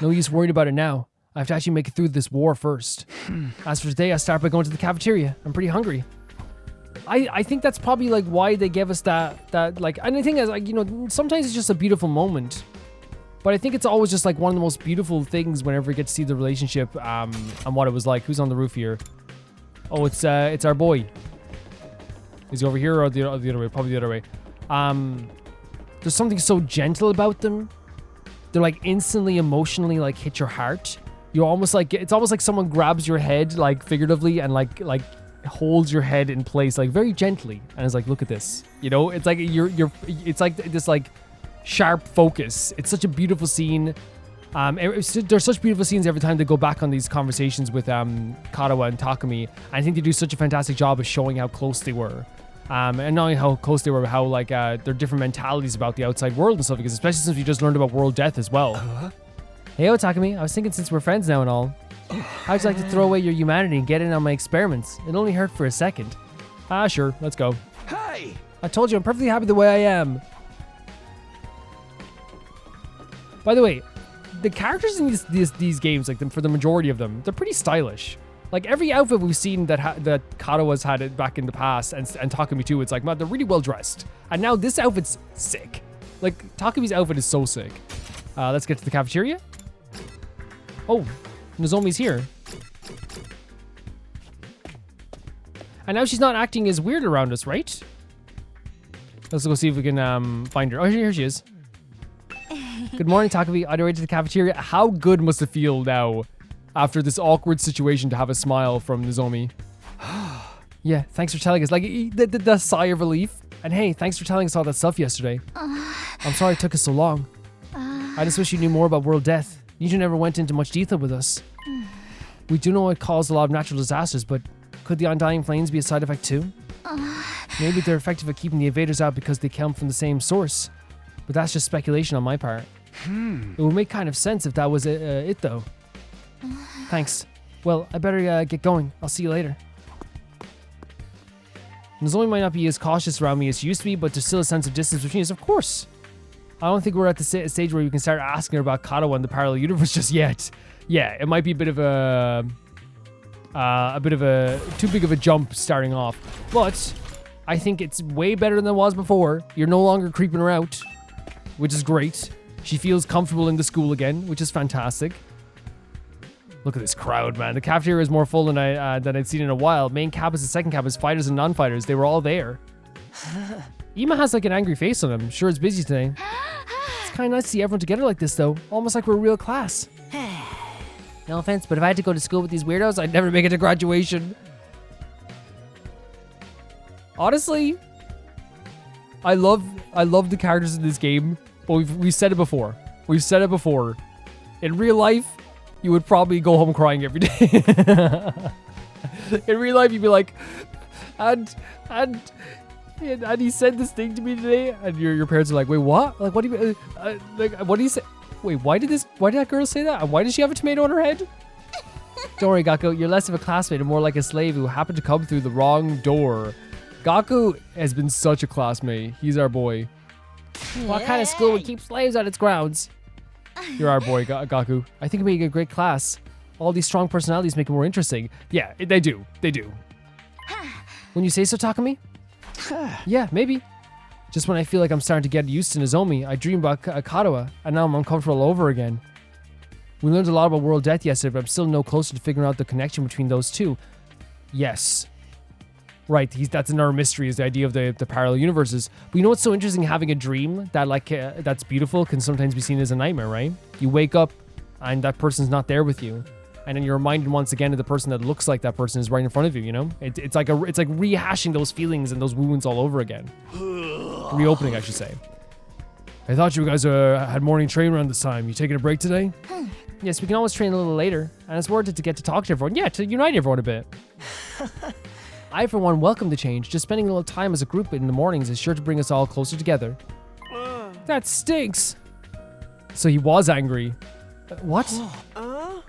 No use worried about it now. I have to actually make it through this war first. As for today, I start by going to the cafeteria. I'm pretty hungry. I think that's probably like why they gave us that like, and the thing is, like, you know, sometimes it's just a beautiful moment, but I think it's always just like one of the most beautiful things whenever you get to see the relationship and what it was like. Who's on the roof here? Oh, it's our boy. Is he over here or the other way? Probably the other way. There's something so gentle about them. They're like instantly emotionally like hit your heart. You're almost like, it's almost like someone grabs your head like figuratively and like holds your head in place like very gently and is like, look at this, you know? It's like it's like this like sharp focus. It's such a beautiful scene. There's such beautiful scenes every time they go back on these conversations with Katawa and Takami. I think they do such a fantastic job of showing how close they were, and not only how close they were, but how like their different mentalities about the outside world and stuff, because especially since we just learned about world death as well. Hey, Takami, I was thinking since we're friends now and all, how'd you like to throw away your humanity and get in on my experiments? It only hurt for a second. Ah, sure. Let's go. Hey! I told you I'm perfectly happy the way I am. By the way, the characters in these games, like for the majority of them, they're pretty stylish. Like every outfit we've seen that Kato has had it back in the past, and Takumi too, it's like, man, they're really well dressed. And now this outfit's sick. Like Takumi's outfit is so sick. Let's get to the cafeteria. Oh, Nozomi's here. And now she's not acting as weird around us, right? Let's go see if we can find her. Oh, here she is. Good morning, Takumi. On your way to the cafeteria. How good must it feel now after this awkward situation to have a smile from Nozomi? Yeah, thanks for telling us. Like, the sigh of relief. And hey, thanks for telling us all that stuff yesterday. I'm sorry it took us so long. I just wish you knew more about world death. You two never went into much detail with us. We do know it caused a lot of natural disasters, but could the undying flames be a side effect too? Maybe they're effective at keeping the invaders out because they come from the same source. But that's just speculation on my part. It would make kind of sense if that was it though. Thanks. Well, I better get going. I'll see you later. Nozomi might not be as cautious around me as she used to be, but there's still a sense of distance between us, of course. I don't think we're at the stage where we can start asking her about Kato and the parallel universe just yet. Yeah, it might be a bit of a too big of a jump starting off, but I think it's way better than it was before. You're no longer creeping her out, which is great. She feels comfortable in the school again, which is fantastic. Look at this crowd, man. The cafeteria is more full than I'd seen in a while. Main campus and second campus, fighters and non-fighters, they were all there. Ima has like an angry face on him. Sure, it's busy today. It's kind of nice to see everyone together like this, though. Almost like we're a real class. No offense, but if I had to go to school with these weirdos, I'd never make it to graduation. Honestly, I love the characters in this game, but we've said it before. We've said it before. In real life, you would probably go home crying every day. In real life, you'd be like, and he said this thing to me today, and your parents are like, wait, what? Like, what do you like? What do you say? Wait, why did that girl say that? And why does she have a tomato on her head? Don't worry, Gaku. You're less of a classmate and more like a slave who happened to come through the wrong door. Gaku has been such a classmate. He's our boy. What kind of school would keep slaves on its grounds? You're our boy, Gaku. I think it'd be a great class. All these strong personalities make it more interesting. Yeah, they do. They do. When you say so, Takumi? Yeah, maybe. Just when I feel like I'm starting to get used to Nozomi, I dream about Katawa, and now I'm uncomfortable all over again. We learned a lot about world death yesterday, but I'm still no closer to figuring out the connection between those two. Yes. Right, that's another mystery, is the idea of the parallel universes. But you know what's so interesting? Having a dream that that's beautiful can sometimes be seen as a nightmare, right? You wake up and that person's not there with you. And then you're reminded once again of the person that looks like that person is right in front of you, you know? It's like rehashing those feelings and those wounds all over again. Reopening, I should say. I thought you guys had morning train around this time. You taking a break today? Yes, we can always train a little later. And it's worth it to get to talk to everyone. Yeah, to unite everyone a bit. I, for one, welcome the change. Just spending a little time as a group in the mornings is sure to bring us all closer together. That stinks. So he was angry. What?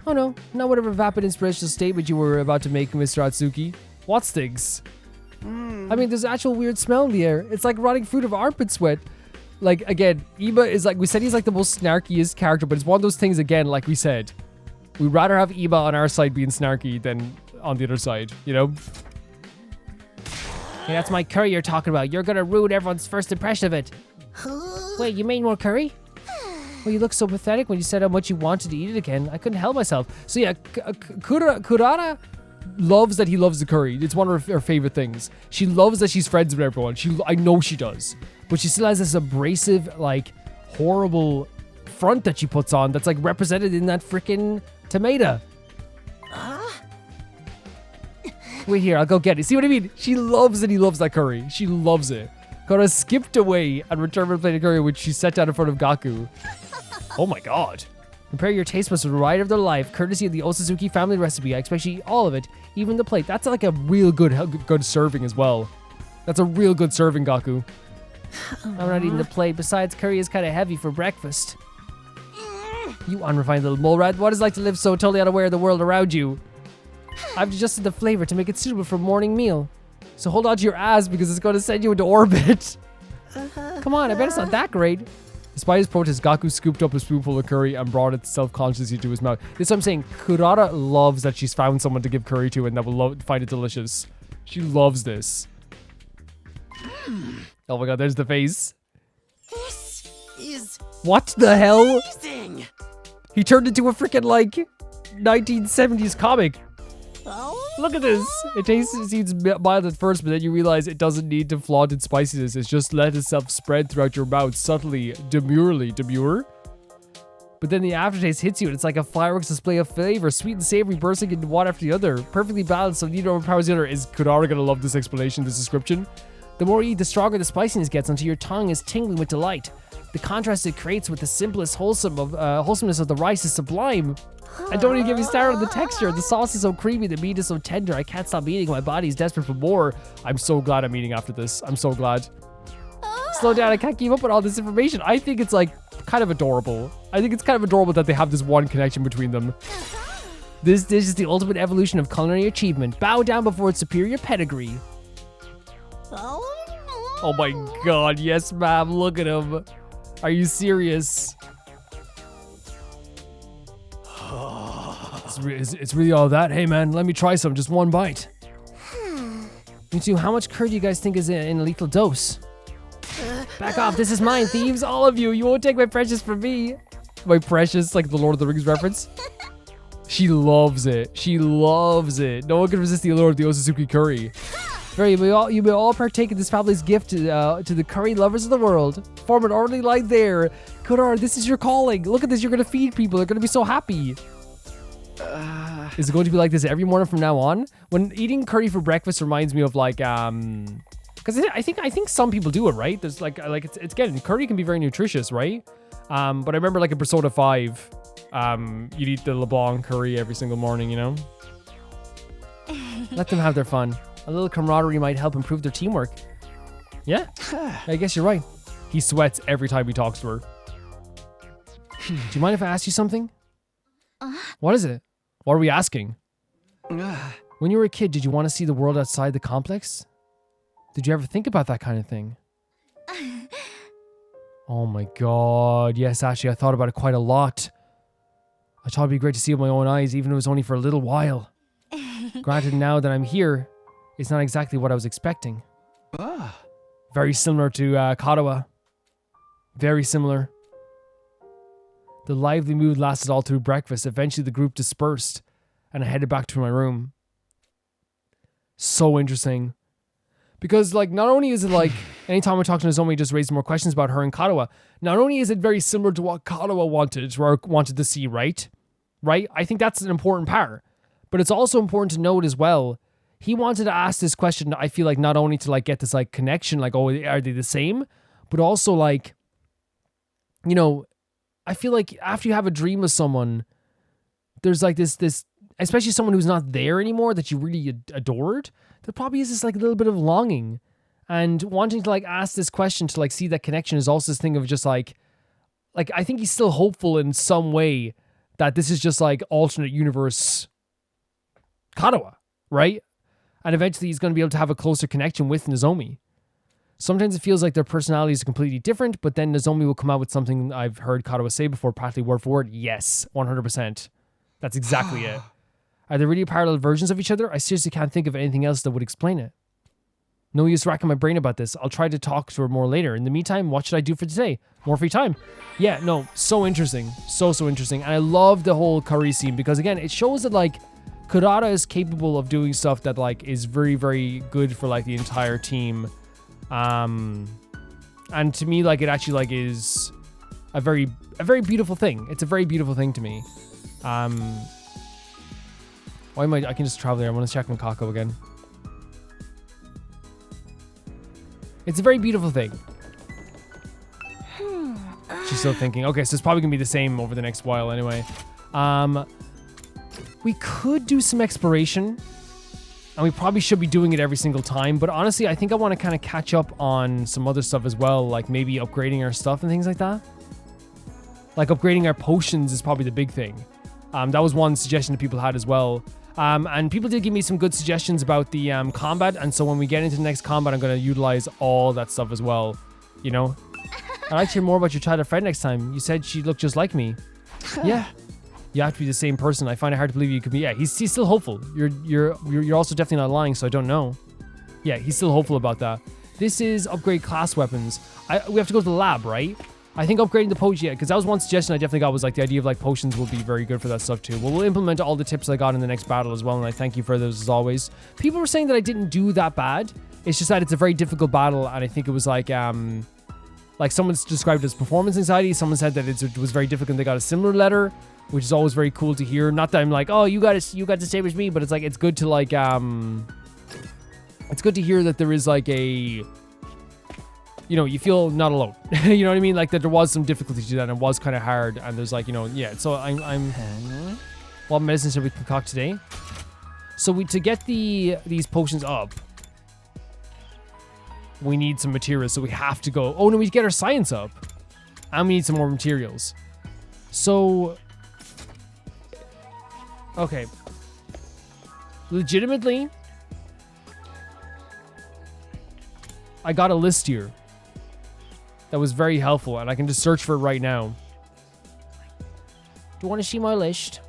Oh no, not whatever vapid inspirational statement you were about to make, Mr. Atsuki. What stinks? I mean, there's actual weird smell in the air. It's like rotting fruit of armpit sweat. Like, again, Iba is like, we said he's like the most snarkiest character, but it's one of those things, again, like we said. We'd rather have Iba on our side being snarky than on the other side, you know? Hey, that's my curry you're talking about. You're gonna ruin everyone's first impression of it. Wait, you made more curry? Well, you look so pathetic when you said how much you wanted to eat it again. I couldn't help myself. So yeah, Kurara loves that he loves the curry. It's one of her favorite things. She loves that she's friends with everyone. I know she does. But she still has this abrasive, like, horrible front that she puts on that's, like, represented in that freaking tomato. Wait here, I'll go get it. See what I mean? She loves that he loves that curry. She loves it. Kara skipped away and returned with a plate of curry, which she set down in front of Gaku. Oh my god. Prepare your taste buds for the ride of their life, courtesy of the Osazuki family recipe. I expect you to eat all of it, even the plate. That's like a real good serving as well. That's a real good serving, Gaku. I'm not eating the plate. Besides, curry is kind of heavy for breakfast. You unrefined little mole rat. What is it like to live so totally unaware of the world around you? I've adjusted the flavor to make it suitable for a morning meal. So hold on to your ass because it's going to send you into orbit. Come on, I bet it's not that great. Despite his protest, Gaku scooped up a spoonful of curry and brought it self-consciously to his mouth. This is what I'm saying. Kurara loves that she's found someone to give curry to and that will find it delicious. She loves this. Oh my god, there's the face. This is What the hell? amazing. He turned into a freaking, like, 1970s comic. Oh, Look at this. It seems mild at first, but then you realize it doesn't need to flaunt its spiciness. It's just let itself spread throughout your mouth subtly, demure. But then the aftertaste hits you, and it's like a fireworks display of flavor, sweet and savory, bursting into one after the other. Perfectly balanced, so neither overpowers the other. Is Kurara gonna love this explanation, this description? The more you eat, the stronger the spiciness gets until your tongue is tingling with delight. The contrast it creates with the simplest wholesomeness of the rice is sublime. And don't even get me started on the texture. The sauce is so creamy, the meat is so tender. I can't stop eating. My body is desperate for more. I'm so glad I'm eating after this. I'm so glad. Slow down. I can't keep up with all this information. I think it's like kind of adorable. I think it's kind of adorable that they have this one connection between them. This dish is the ultimate evolution of culinary achievement. Bow down before its superior pedigree. Oh my god, yes ma'am, look at him. Are you serious? It's really all that? Hey man, let me try some, just one bite. Me too, how much curry do you guys think is in a lethal dose? Back off, this is mine, thieves, all of you. You won't take my precious from me. My precious, like the Lord of the Rings reference. She loves it. She loves it. No one can resist the allure of the Otsutsuki curry. You may all partake in this fabulous gift to the curry lovers of the world. Form an orderly line there. Kurara, this is your calling. Look at this. You're going to feed people. They're going to be so happy. Is it going to be like this every morning from now on? When eating curry for breakfast reminds me of like, because I think some people do it, right? There's like it's again, curry can be very nutritious, right? But I remember like in Persona 5, you'd eat the LeBlanc curry every single morning, you know? Let them have their fun. A little camaraderie might help improve their teamwork. Yeah, I guess you're right. He sweats every time he talks to her. Do you mind if I ask you something? What is it? What are we asking? When you were a kid, did you want to see the world outside the complex? Did you ever think about that kind of thing? Oh my god. Yes, actually, I thought about it quite a lot. I thought it'd be great to see it with my own eyes, even if it was only for a little while. Granted, now that I'm here, it's not exactly what I was expecting. Very similar to Katawa. Very similar. The lively mood lasted all through breakfast. Eventually, the group dispersed, and I headed back to my room. So interesting. Because, like, not only is it like, anytime I talk to Nozomi, it just raises more questions about her and Katawa. Not only is it very similar to what Katawa wanted to see, right? Right? I think that's an important part. But it's also important to note as well, he wanted to ask this question, I feel like, not only to, like, get this, like, connection, like, oh, are they the same? But also, like, you know, I feel like after you have a dream with someone, there's, like, this, especially someone who's not there anymore that you really adored, there probably is this, like, a little bit of longing. And wanting to, like, ask this question to, like, see that connection is also this thing of just, like, I think he's still hopeful in some way that this is just, like, alternate universe Katawa, right? And eventually he's going to be able to have a closer connection with Nozomi. Sometimes it feels like their personalities are completely different, but then Nozomi will come out with something I've heard Katawa say before, practically word for word. Yes, 100%. That's exactly it. Are they really parallel versions of each other? I seriously can't think of anything else that would explain it. No use racking my brain about this. I'll try to talk to her more later. In the meantime, what should I do for today? More free time. Yeah, no, so interesting. So interesting. And I love the whole curry scene because, again, it shows that, like, Kurara is capable of doing stuff that, like, is very, very good for, like, the entire team. And to me, like, it actually, like, is a very beautiful thing. It's a very beautiful thing to me. Why am I can just travel there. I want to check Makako again. It's a very beautiful thing. She's still thinking. Okay, so it's probably gonna be the same over the next while anyway. We could do some exploration, and we probably should be doing it every single time, but honestly, I think I want to kind of catch up on some other stuff as well, like maybe upgrading our stuff and things like that. Like upgrading our potions is probably the big thing. That was one suggestion that people had as well. And people did give me some good suggestions about the combat, and so when we get into the next combat, I'm going to utilize all that stuff as well, you know? I'd like to hear more about your childhood friend next time. You said she looked just like me. Yeah. You have to be the same person. I find it hard to believe you could be. Yeah, he's still hopeful. You're also definitely not lying, so I don't know. Yeah, he's still hopeful about that. This is upgrade class weapons. We have to go to the lab, right? I think upgrading the potion, yeah, because that was one suggestion I definitely got, was like the idea of like potions will be very good for that stuff too. Well, we'll implement all the tips I got in the next battle as well, and I thank you for those as always. People were saying that I didn't do that bad. It's just that it's a very difficult battle, and I think it was like someone's described it as performance anxiety. Someone said that it was very difficult and they got a similar letter, which is always very cool to hear. Not that I'm like, oh, you got the same as me, but it's like, it's good to like, it's good to hear that there is like a, you know, you feel not alone. You know what I mean? Like that there was some difficulty to that and it was kind of hard, and there's like, you know, yeah. So I'm what medicine should we concoct today? So to get these potions up, we need some materials. So we have to go. Oh no, we get our science up, and we need some more materials. So okay, legitimately, I got a list here that was very helpful, and I can just search for it right now. Do you want to see my list?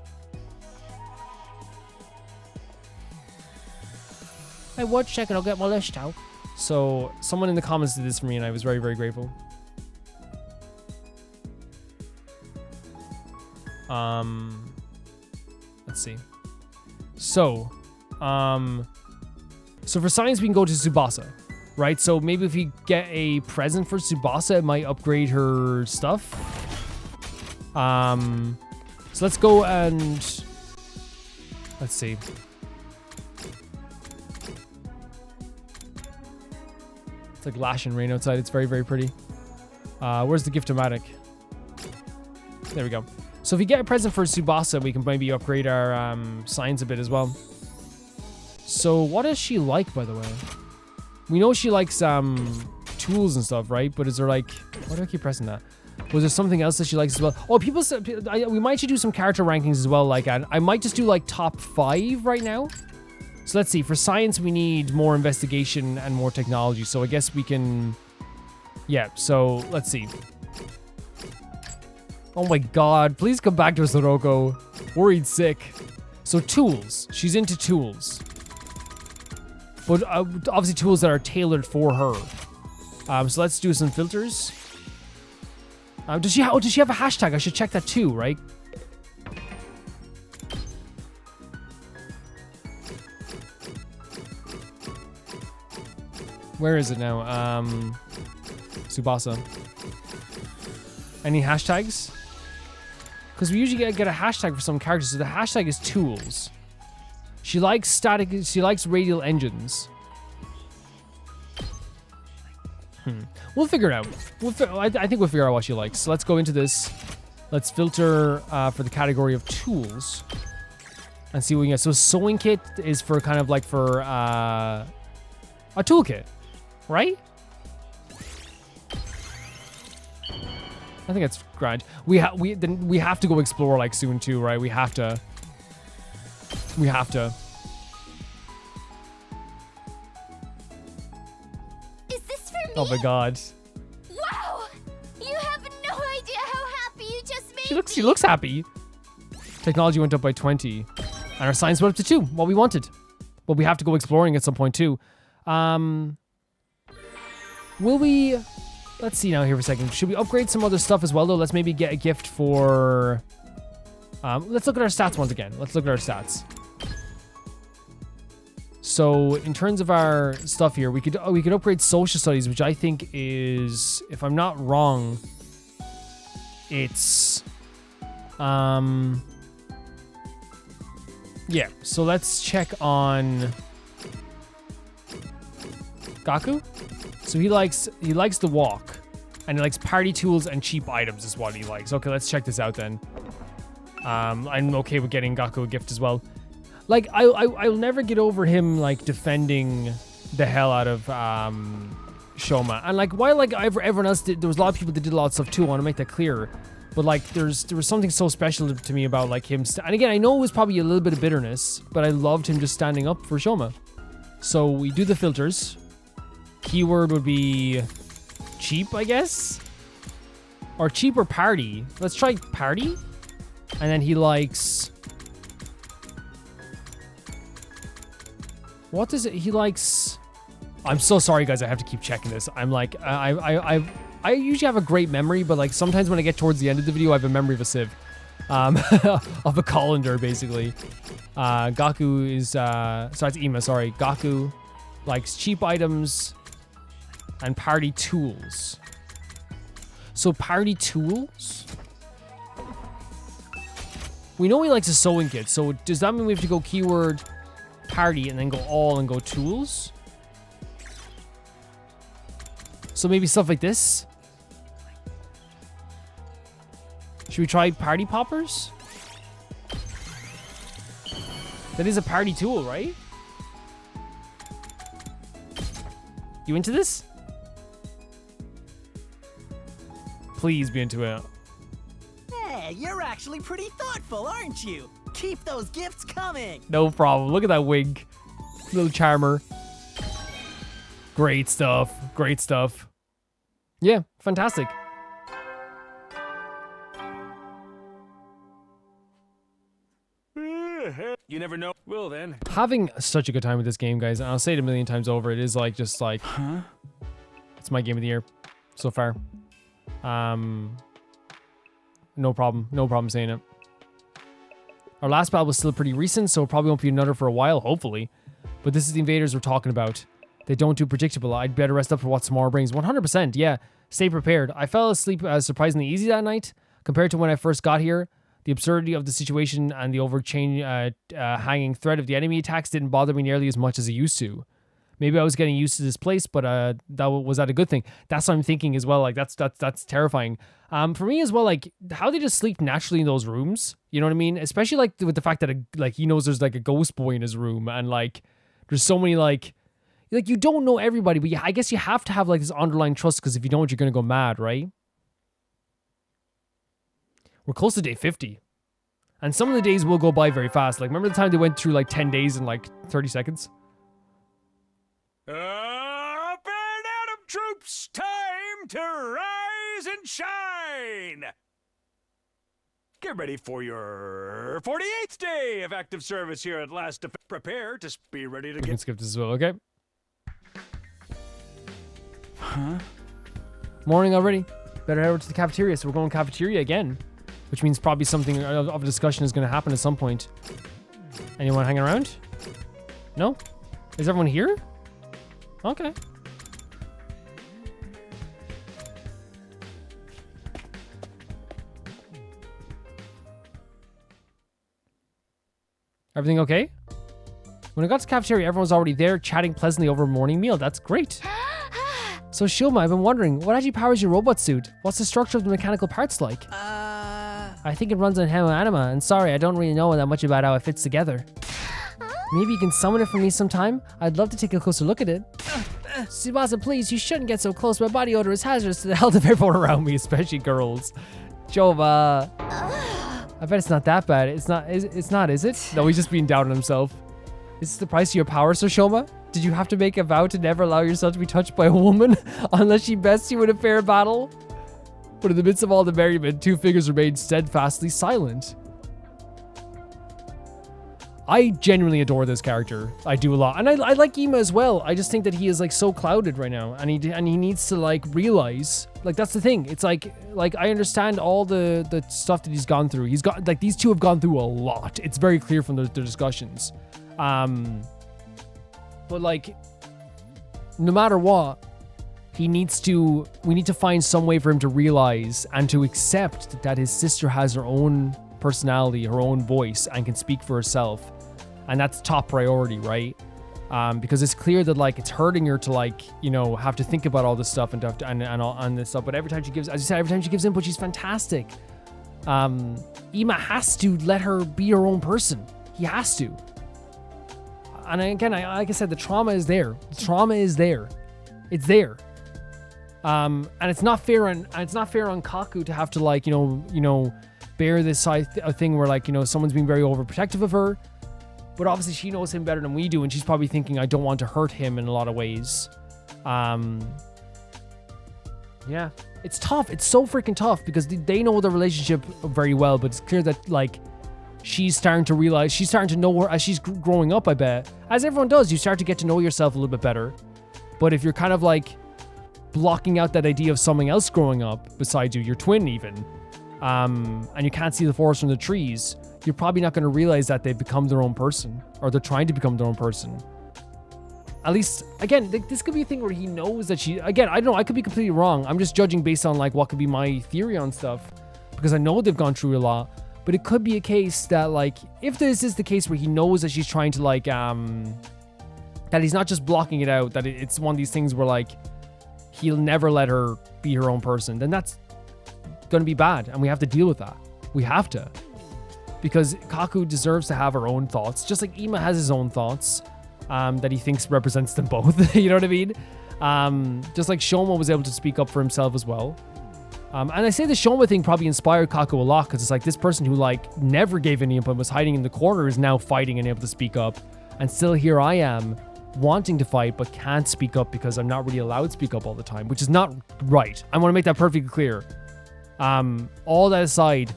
Hey, 1 second, I'll get my list out. So, someone in the comments did this for me, and I was very, very grateful. Let's see. So for science, we can go to Tsubasa. Right, so maybe if we get a present for Tsubasa, it might upgrade her stuff. So let's go and let's see. It's like lash and rain outside. It's very, very pretty. Where's the gift-o-matic? There we go. So if we get a present for Tsubasa, we can maybe upgrade our science a bit as well. So what does she like, by the way? We know she likes tools and stuff, right? But is there like, why do I keep pressing that? Was there something else that she likes as well? Oh, people said we might actually do some character rankings as well. Like, I might just do like top 5 right now. So let's see. For science, we need more investigation and more technology. So I guess we can, yeah. So let's see. Oh my God! Please come back to us, Soroko. Worried sick. So tools. She's into tools. But obviously tools that are tailored for her. So let's do some filters. Does she have a hashtag? I should check that too, right? Where is it now? Tsubasa. Any hashtags? Because we usually get a hashtag for some characters. So the hashtag is tools. She likes static. She likes radial engines. We'll figure it out. I think we'll figure out what she likes. So let's go into this. Let's filter for the category of tools and see what we get. So sewing kit is for kind of like for a toolkit, right? I think that's grand. We have to go explore like soon too, right? We have to. Is this for me? Oh my God. Wow! You have no idea how happy you just made She looks happy. Technology went up by 20. And our science went up to 2. What we wanted. But we have to go exploring at some point too. Will we... Let's see now here for a second. Should we upgrade some other stuff as well though? Let's maybe get a gift for... let's look at our stats once again. Let's look at our stats. So in terms of our stuff here, we could upgrade social studies, which I think is, if I'm not wrong, it's yeah. So let's check on Gaku. So he likes the walk, and he likes party tools and cheap items is what he likes. Okay, let's check this out then. I'm okay with getting Gaku a gift as well. Like, I'll never get over him, like, defending the hell out of Shoma. And, like, while, like, everyone else did, there was a lot of people that did a lot of stuff, too. I want to make that clear. But like, there was something so special to me about like him. And again, I know it was probably a little bit of bitterness, but I loved him just standing up for Shoma. So we do the filters. Keyword would be cheap, I guess, or cheap or party. Let's try party. And then he likes. What does it? He likes. I'm so sorry, guys. I have to keep checking this. I'm like, I usually have a great memory, but like sometimes when I get towards the end of the video, I have a memory of a sieve, of a colander, basically. Gaku is, so that's Ima, sorry. Gaku likes cheap items and party tools. So party tools? We know he likes a sewing kit, so does that mean we have to go keyword party and then go all and go tools? So maybe stuff like this? Should we try party poppers? That is a party tool, right? You into this? Please be into it. Hey, you're actually pretty thoughtful, aren't you? Keep those gifts coming. No problem. Look at that wig. Little charmer. Great stuff. Great stuff. Yeah, fantastic. You never know. Well then. Having such a good time with this game, guys. And I'll say it a million times over. It is like, just like, it's my game of the year so far. No problem. No problem saying it. Our last battle was still pretty recent, so it probably won't be another for a while, hopefully. But this is the invaders we're talking about. They don't do predictable. I'd better rest up for what tomorrow brings. 100%, yeah. Stay prepared. I fell asleep surprisingly easy that night compared to when I first got here. The absurdity of the situation and the hanging threat of the enemy attacks didn't bother me nearly as much as it used to. Maybe I was getting used to this place, but was that a good thing? That's what I'm thinking as well. Like that's terrifying. For me as well, like how they just sleep naturally in those rooms. You know what I mean? Especially like with the fact that like he knows there's like a ghost boy in his room, and like there's so many like you don't know everybody, but I guess you have to have like this underlying trust, because if you don't, you're gonna go mad, right? We're close to day 50. And some of the days will go by very fast. Like, remember the time they went through like 10 days in like 30 seconds? Up and Atom troops, time to rise and shine! Get ready for your 48th day of active service here at last. Prepare to be ready to We can skip this as well, okay? Huh? Morning already. Better head over to the cafeteria. So we're going cafeteria again, which means probably something of a discussion is going to happen at some point. Anyone hanging around? No? Is everyone here? Okay. Everything okay? When I got to the cafeteria, everyone was already there chatting pleasantly over a morning meal. That's great. So Shilma, I've been wondering, what actually powers your robot suit? What's the structure of the mechanical parts like? I think it runs on Hemo-Anima, and sorry, I don't really know that much about how it fits together. Maybe you can summon it for me sometime? I'd love to take a closer look at it. Tsubasa, please, you shouldn't get so close. My body odor is hazardous to the health of everyone around me, especially girls. Jova. I bet it's not that bad. It's not, is it? No, he's just being down on himself. Is this the price of your power, Soshoma? Did you have to make a vow to never allow yourself to be touched by a woman unless she bests you in a fair battle? But in the midst of all the merriment, two figures remained steadfastly silent. I genuinely adore this character. I do a lot. And I like Ima as well. I just think that he is like so clouded right now. And he needs to like realize, like that's the thing. It's like I understand all the stuff that he's gone through. He's got, like, these two have gone through a lot. It's very clear from the discussions. But like, no matter what, we need to find some way for him to realize and to accept that his sister has her own personality, her own voice, and can speak for herself. And that's top priority, right? Because it's clear that like it's hurting her to like, you know, have to think about all this stuff and this stuff. But every time she gives, as you said, every time she gives input, she's fantastic. Ima has to let her be her own person. He has to. And again, like I said, the trauma is there. The trauma is there. It's there. And it's not fair on Kaku to have to like, bear this side thing where like, someone's being very overprotective of her. But obviously she knows him better than we do, and she's probably thinking, I don't want to hurt him in a lot of ways. Yeah, it's tough. It's so freaking tough because they know the relationship very well, but it's clear that like she's starting to realize, she's starting to know her as she's growing up, I bet. As everyone does, you start to get to know yourself a little bit better. But if you're kind of like blocking out that idea of something else growing up beside you, your twin even, and you can't see the forest from the trees, you're probably not going to realize that they've become their own person, or they're trying to become their own person. At least, again, this could be a thing where he knows that she... Again, I don't know. I could be completely wrong. I'm just judging based on, like, what could be my theory on stuff. Because I know they've gone through a lot. But it could be a case that, like... If this is the case where he knows that she's trying to, like, that he's not just blocking it out. That it's one of these things where, like, he'll never let her be her own person. Then that's going to be bad. And we have to deal with that. We have to. Because Kaku deserves to have her own thoughts. Just like Ima has his own thoughts. That he thinks represents them both. You know what I mean? Just like Shoma was able to speak up for himself as well. And I say the Shoma thing probably inspired Kaku a lot, because it's like this person who like never gave any input, was hiding in the corner, is now fighting and able to speak up. And still here I am wanting to fight but can't speak up because I'm not really allowed to speak up all the time, which is not right. I want to make that perfectly clear. All that aside,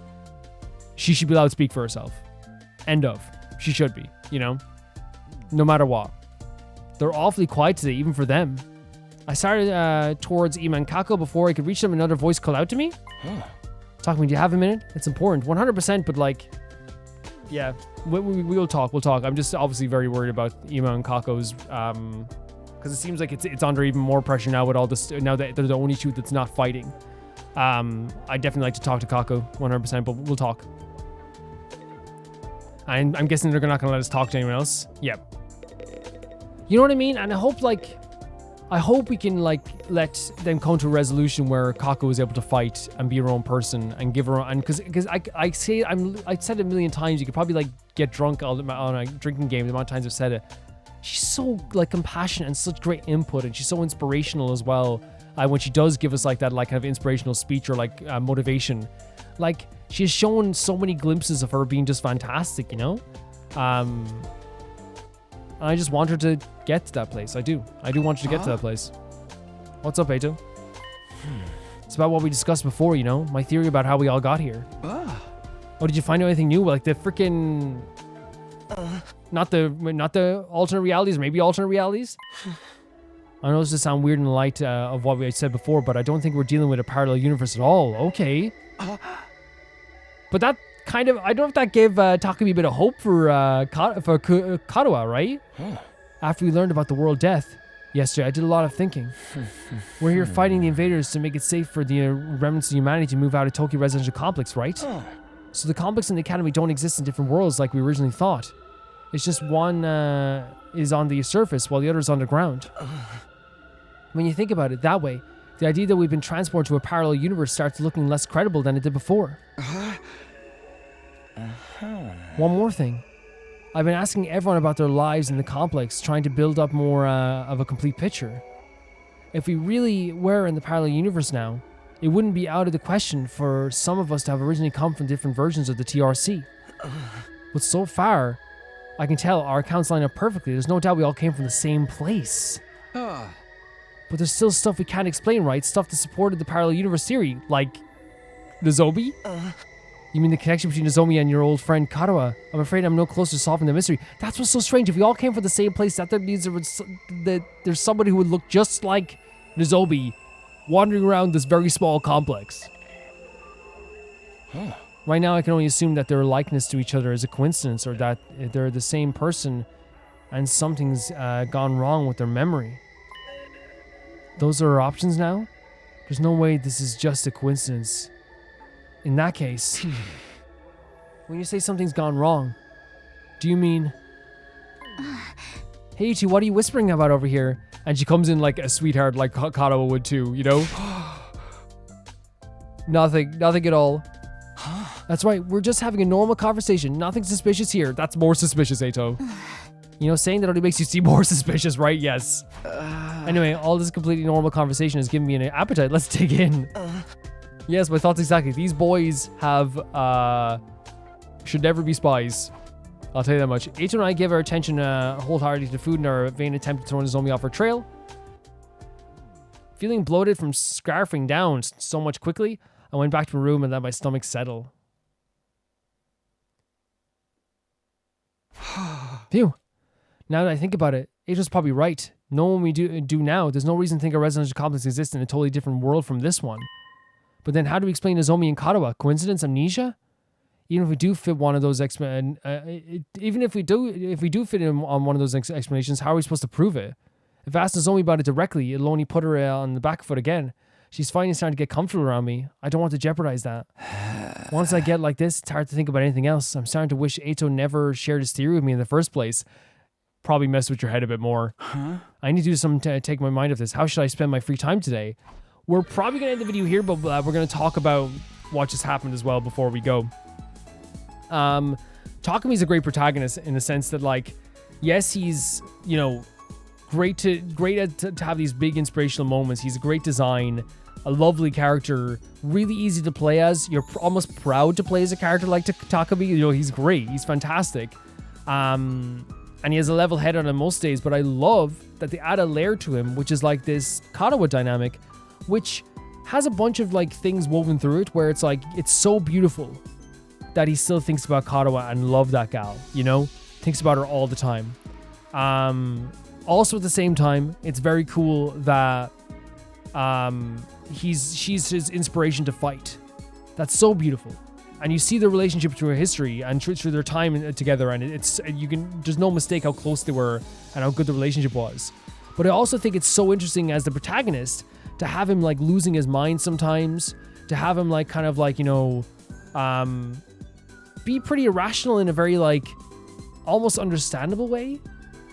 she should be allowed to speak for herself. End of. She should be, no matter what. They're awfully quiet today, even for them. I started towards Ima and Kako before I could reach them. Another voice called out to me. Talk to me. Do you have a minute? It's important. 100%, but like, yeah, we'll talk. We'll talk. I'm just obviously very worried about Ima and Kako's, because it seems like it's under even more pressure now with all this. Now that they're the only two that's not fighting. I'd definitely like to talk to Kako, 100%, but we'll talk. I'm guessing they're not going to let us talk to anyone else. Yep. You know what I mean? And I hope we can like let them come to a resolution where Kako is able to fight and be her own person and give her, and because I said it a million times, you could probably like get drunk on a drinking game the amount of times I've said it. She's so like compassionate and such great input, and she's so inspirational as well. When she does give us like that like kind of inspirational speech or like motivation, like she has shown so many glimpses of her being just fantastic, I just want her to get to that place. I do want her to get to that place. What's up, Eito? It's about what we discussed before, my theory about how we all got here. Oh, did you find out anything new? Like the freaking not the alternate realities, maybe alternate realities? I know this does sound weird in the light of what we said before, but I don't think we're dealing with a parallel universe at all. Okay. But that kind of, I don't know if that gave Takumi a bit of hope for Kadoa, right? After we learned about the world death yesterday, I did a lot of thinking. We're here fighting the invaders to make it safe for the remnants of humanity to move out of Tokyo residential complex, right? So the complex and the academy don't exist in different worlds like we originally thought. It's just one is on the surface while the other is underground. When you think about it that way, the idea that we've been transported to a parallel universe starts looking less credible than it did before. One more thing. I've been asking everyone about their lives in the complex, trying to build up more of a complete picture. If we really were in the parallel universe now, it wouldn't be out of the question for some of us to have originally come from different versions of the TRC. But so far, I can tell our accounts line up perfectly. There's no doubt we all came from the same place. But there's still stuff we can't explain, right? Stuff that supported the parallel universe theory, like Nozomi? You mean the connection between Nozomi and your old friend Kadoa? I'm afraid I'm no closer to solving the mystery. That's what's so strange. If we all came from the same place, that means there's somebody who would look just like Nozomi wandering around this very small complex. Right now, I can only assume that their likeness to each other is a coincidence, or that they're the same person and something's gone wrong with their memory. Those are our options now? There's no way this is just a coincidence. In that case, when you say something's gone wrong, do you mean... Hey, Ichi, what are you whispering about over here? And she comes in like a sweetheart, like Kadoa would too, Nothing at all. That's right, we're just having a normal conversation. Nothing suspicious here. That's more suspicious, Eito. You know, saying that only makes you seem more suspicious, right? Yes. Anyway, all this completely normal conversation has given me an appetite. Let's dig in. Yes, my thoughts exactly. These boys have, should never be spies. I'll tell you that much. Eito and I give our attention wholeheartedly to food in our vain attempt to throw Nozomi off our trail. Feeling bloated from scarfing down so much quickly, I went back to my room and let my stomach settle. Phew. Now that I think about it, Eito's probably right. Knowing what we do now, there's no reason to think a residential complex exists in a totally different world from this one. But then how do we explain Nozomi and Katawa? Coincidence? Amnesia? Even if we do fit one of those even if we do fit in on one of those explanations, how are we supposed to prove it? If I ask Nozomi about it directly, it'll only put her on the back foot again. She's finally starting to get comfortable around me. I don't want to jeopardize that. Once I get like this, it's hard to think about anything else. I'm starting to wish Eito never shared his theory with me in the first place. Probably messed with your head a bit more. I need to do something to take my mind off this. How should I spend my free time today? We're probably going to end the video here, but we're going to talk about what just happened as well before we go. Takami's a great protagonist in the sense that, like, yes, he's, you know, great to have these big inspirational moments. He's a great design, a lovely character, really easy to play as. You're almost proud to play as a character like Takami. You know, he's great. He's fantastic. And he has a level head on him most days, but I love that they add a layer to him, which is like this Katawa dynamic, which has a bunch of like things woven through it where it's like, it's so beautiful that he still thinks about Katawa and love that gal, you know? Thinks about her all the time. Also at the same time, it's very cool that she's his inspiration to fight. That's so beautiful. And you see the relationship through history and through their time together, and there's no mistake how close they were and how good the relationship was. But I also think it's so interesting as the protagonist to have him like losing his mind sometimes, to have him like kind of like, you know, be pretty irrational in a very like almost understandable way.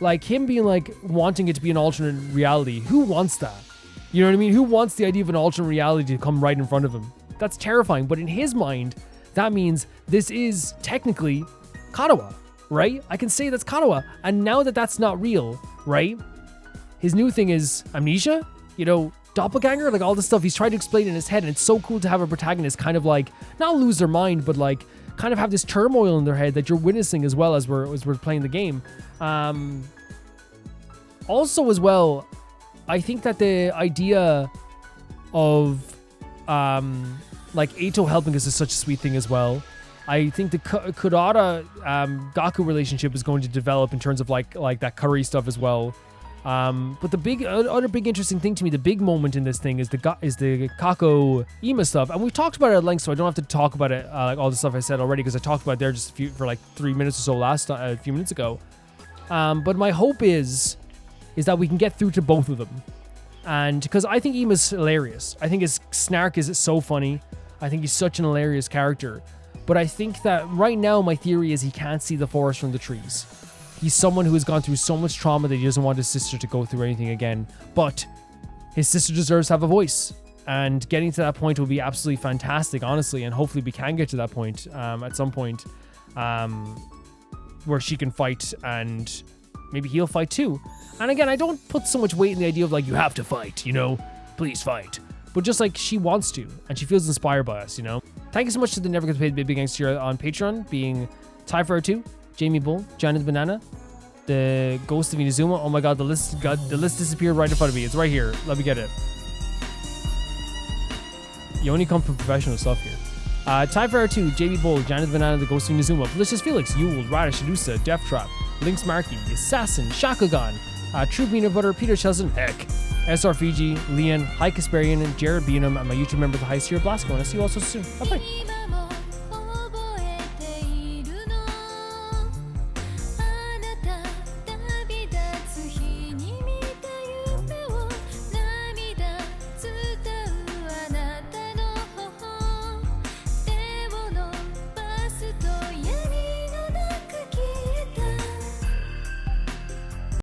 Like him being like wanting it to be an alternate reality. Who wants that? You know what I mean? Who wants the idea of an alternate reality to come right in front of him? That's terrifying. But in his mind, that means this is technically Katawa, right? I can say that's Katawa. And now that that's not real, right? His new thing is amnesia, you know, doppelganger, like all this stuff he's trying to explain in his head. And it's so cool to have a protagonist kind of like, not lose their mind, but like kind of have this turmoil in their head that you're witnessing as well as we're playing the game. Also as well, I think that the idea of like Eito helping us is such a sweet thing as well. I think the Kurata Gaku relationship is going to develop in terms of like that curry stuff as well. But the other big interesting thing to me, the big moment in this thing is the Kako Ima stuff, and we've talked about it at length, so I don't have to talk about it like all the stuff I said already because I talked about it there just for like 3 minutes or so a few minutes ago. But my hope is that we can get through to both of them, and because I think Ima's hilarious. I think his snark is so funny. I think he's such an hilarious character. But I think that right now my theory is he can't see the forest from the trees. He's someone who has gone through so much trauma that he doesn't want his sister to go through anything again. But his sister deserves to have a voice. And getting to that point will be absolutely fantastic, honestly. And hopefully we can get to that point at some point where she can fight and maybe he'll fight too. And again, I don't put so much weight in the idea of like, you have to fight, you know, please fight. But just like she wants to and she feels inspired by us, you know. Thank you so much to the Never Gets Paid Big Gangster on Patreon, being Tyfer2, Jamie Bull, Janet Banana, the Ghost of Inazuma. Oh my god, the list disappeared right in front of me. It's right here. Let me get it. You only come from professional stuff here. Tyfer2, Jamie Bull, Janet Banana, the Ghost of Inazuma, Delicious Felix, Yule, Radish, Adusa, Death Trap, Lynx Markey, Assassin, Shakugan, True Peanut Butter, Peter Chilson, Heck, SR Fiji, Leon, High Kasperian, Jared Beanham, and my YouTube member, the High Sierra Blasco. And I'll see you all so soon. Bye bye.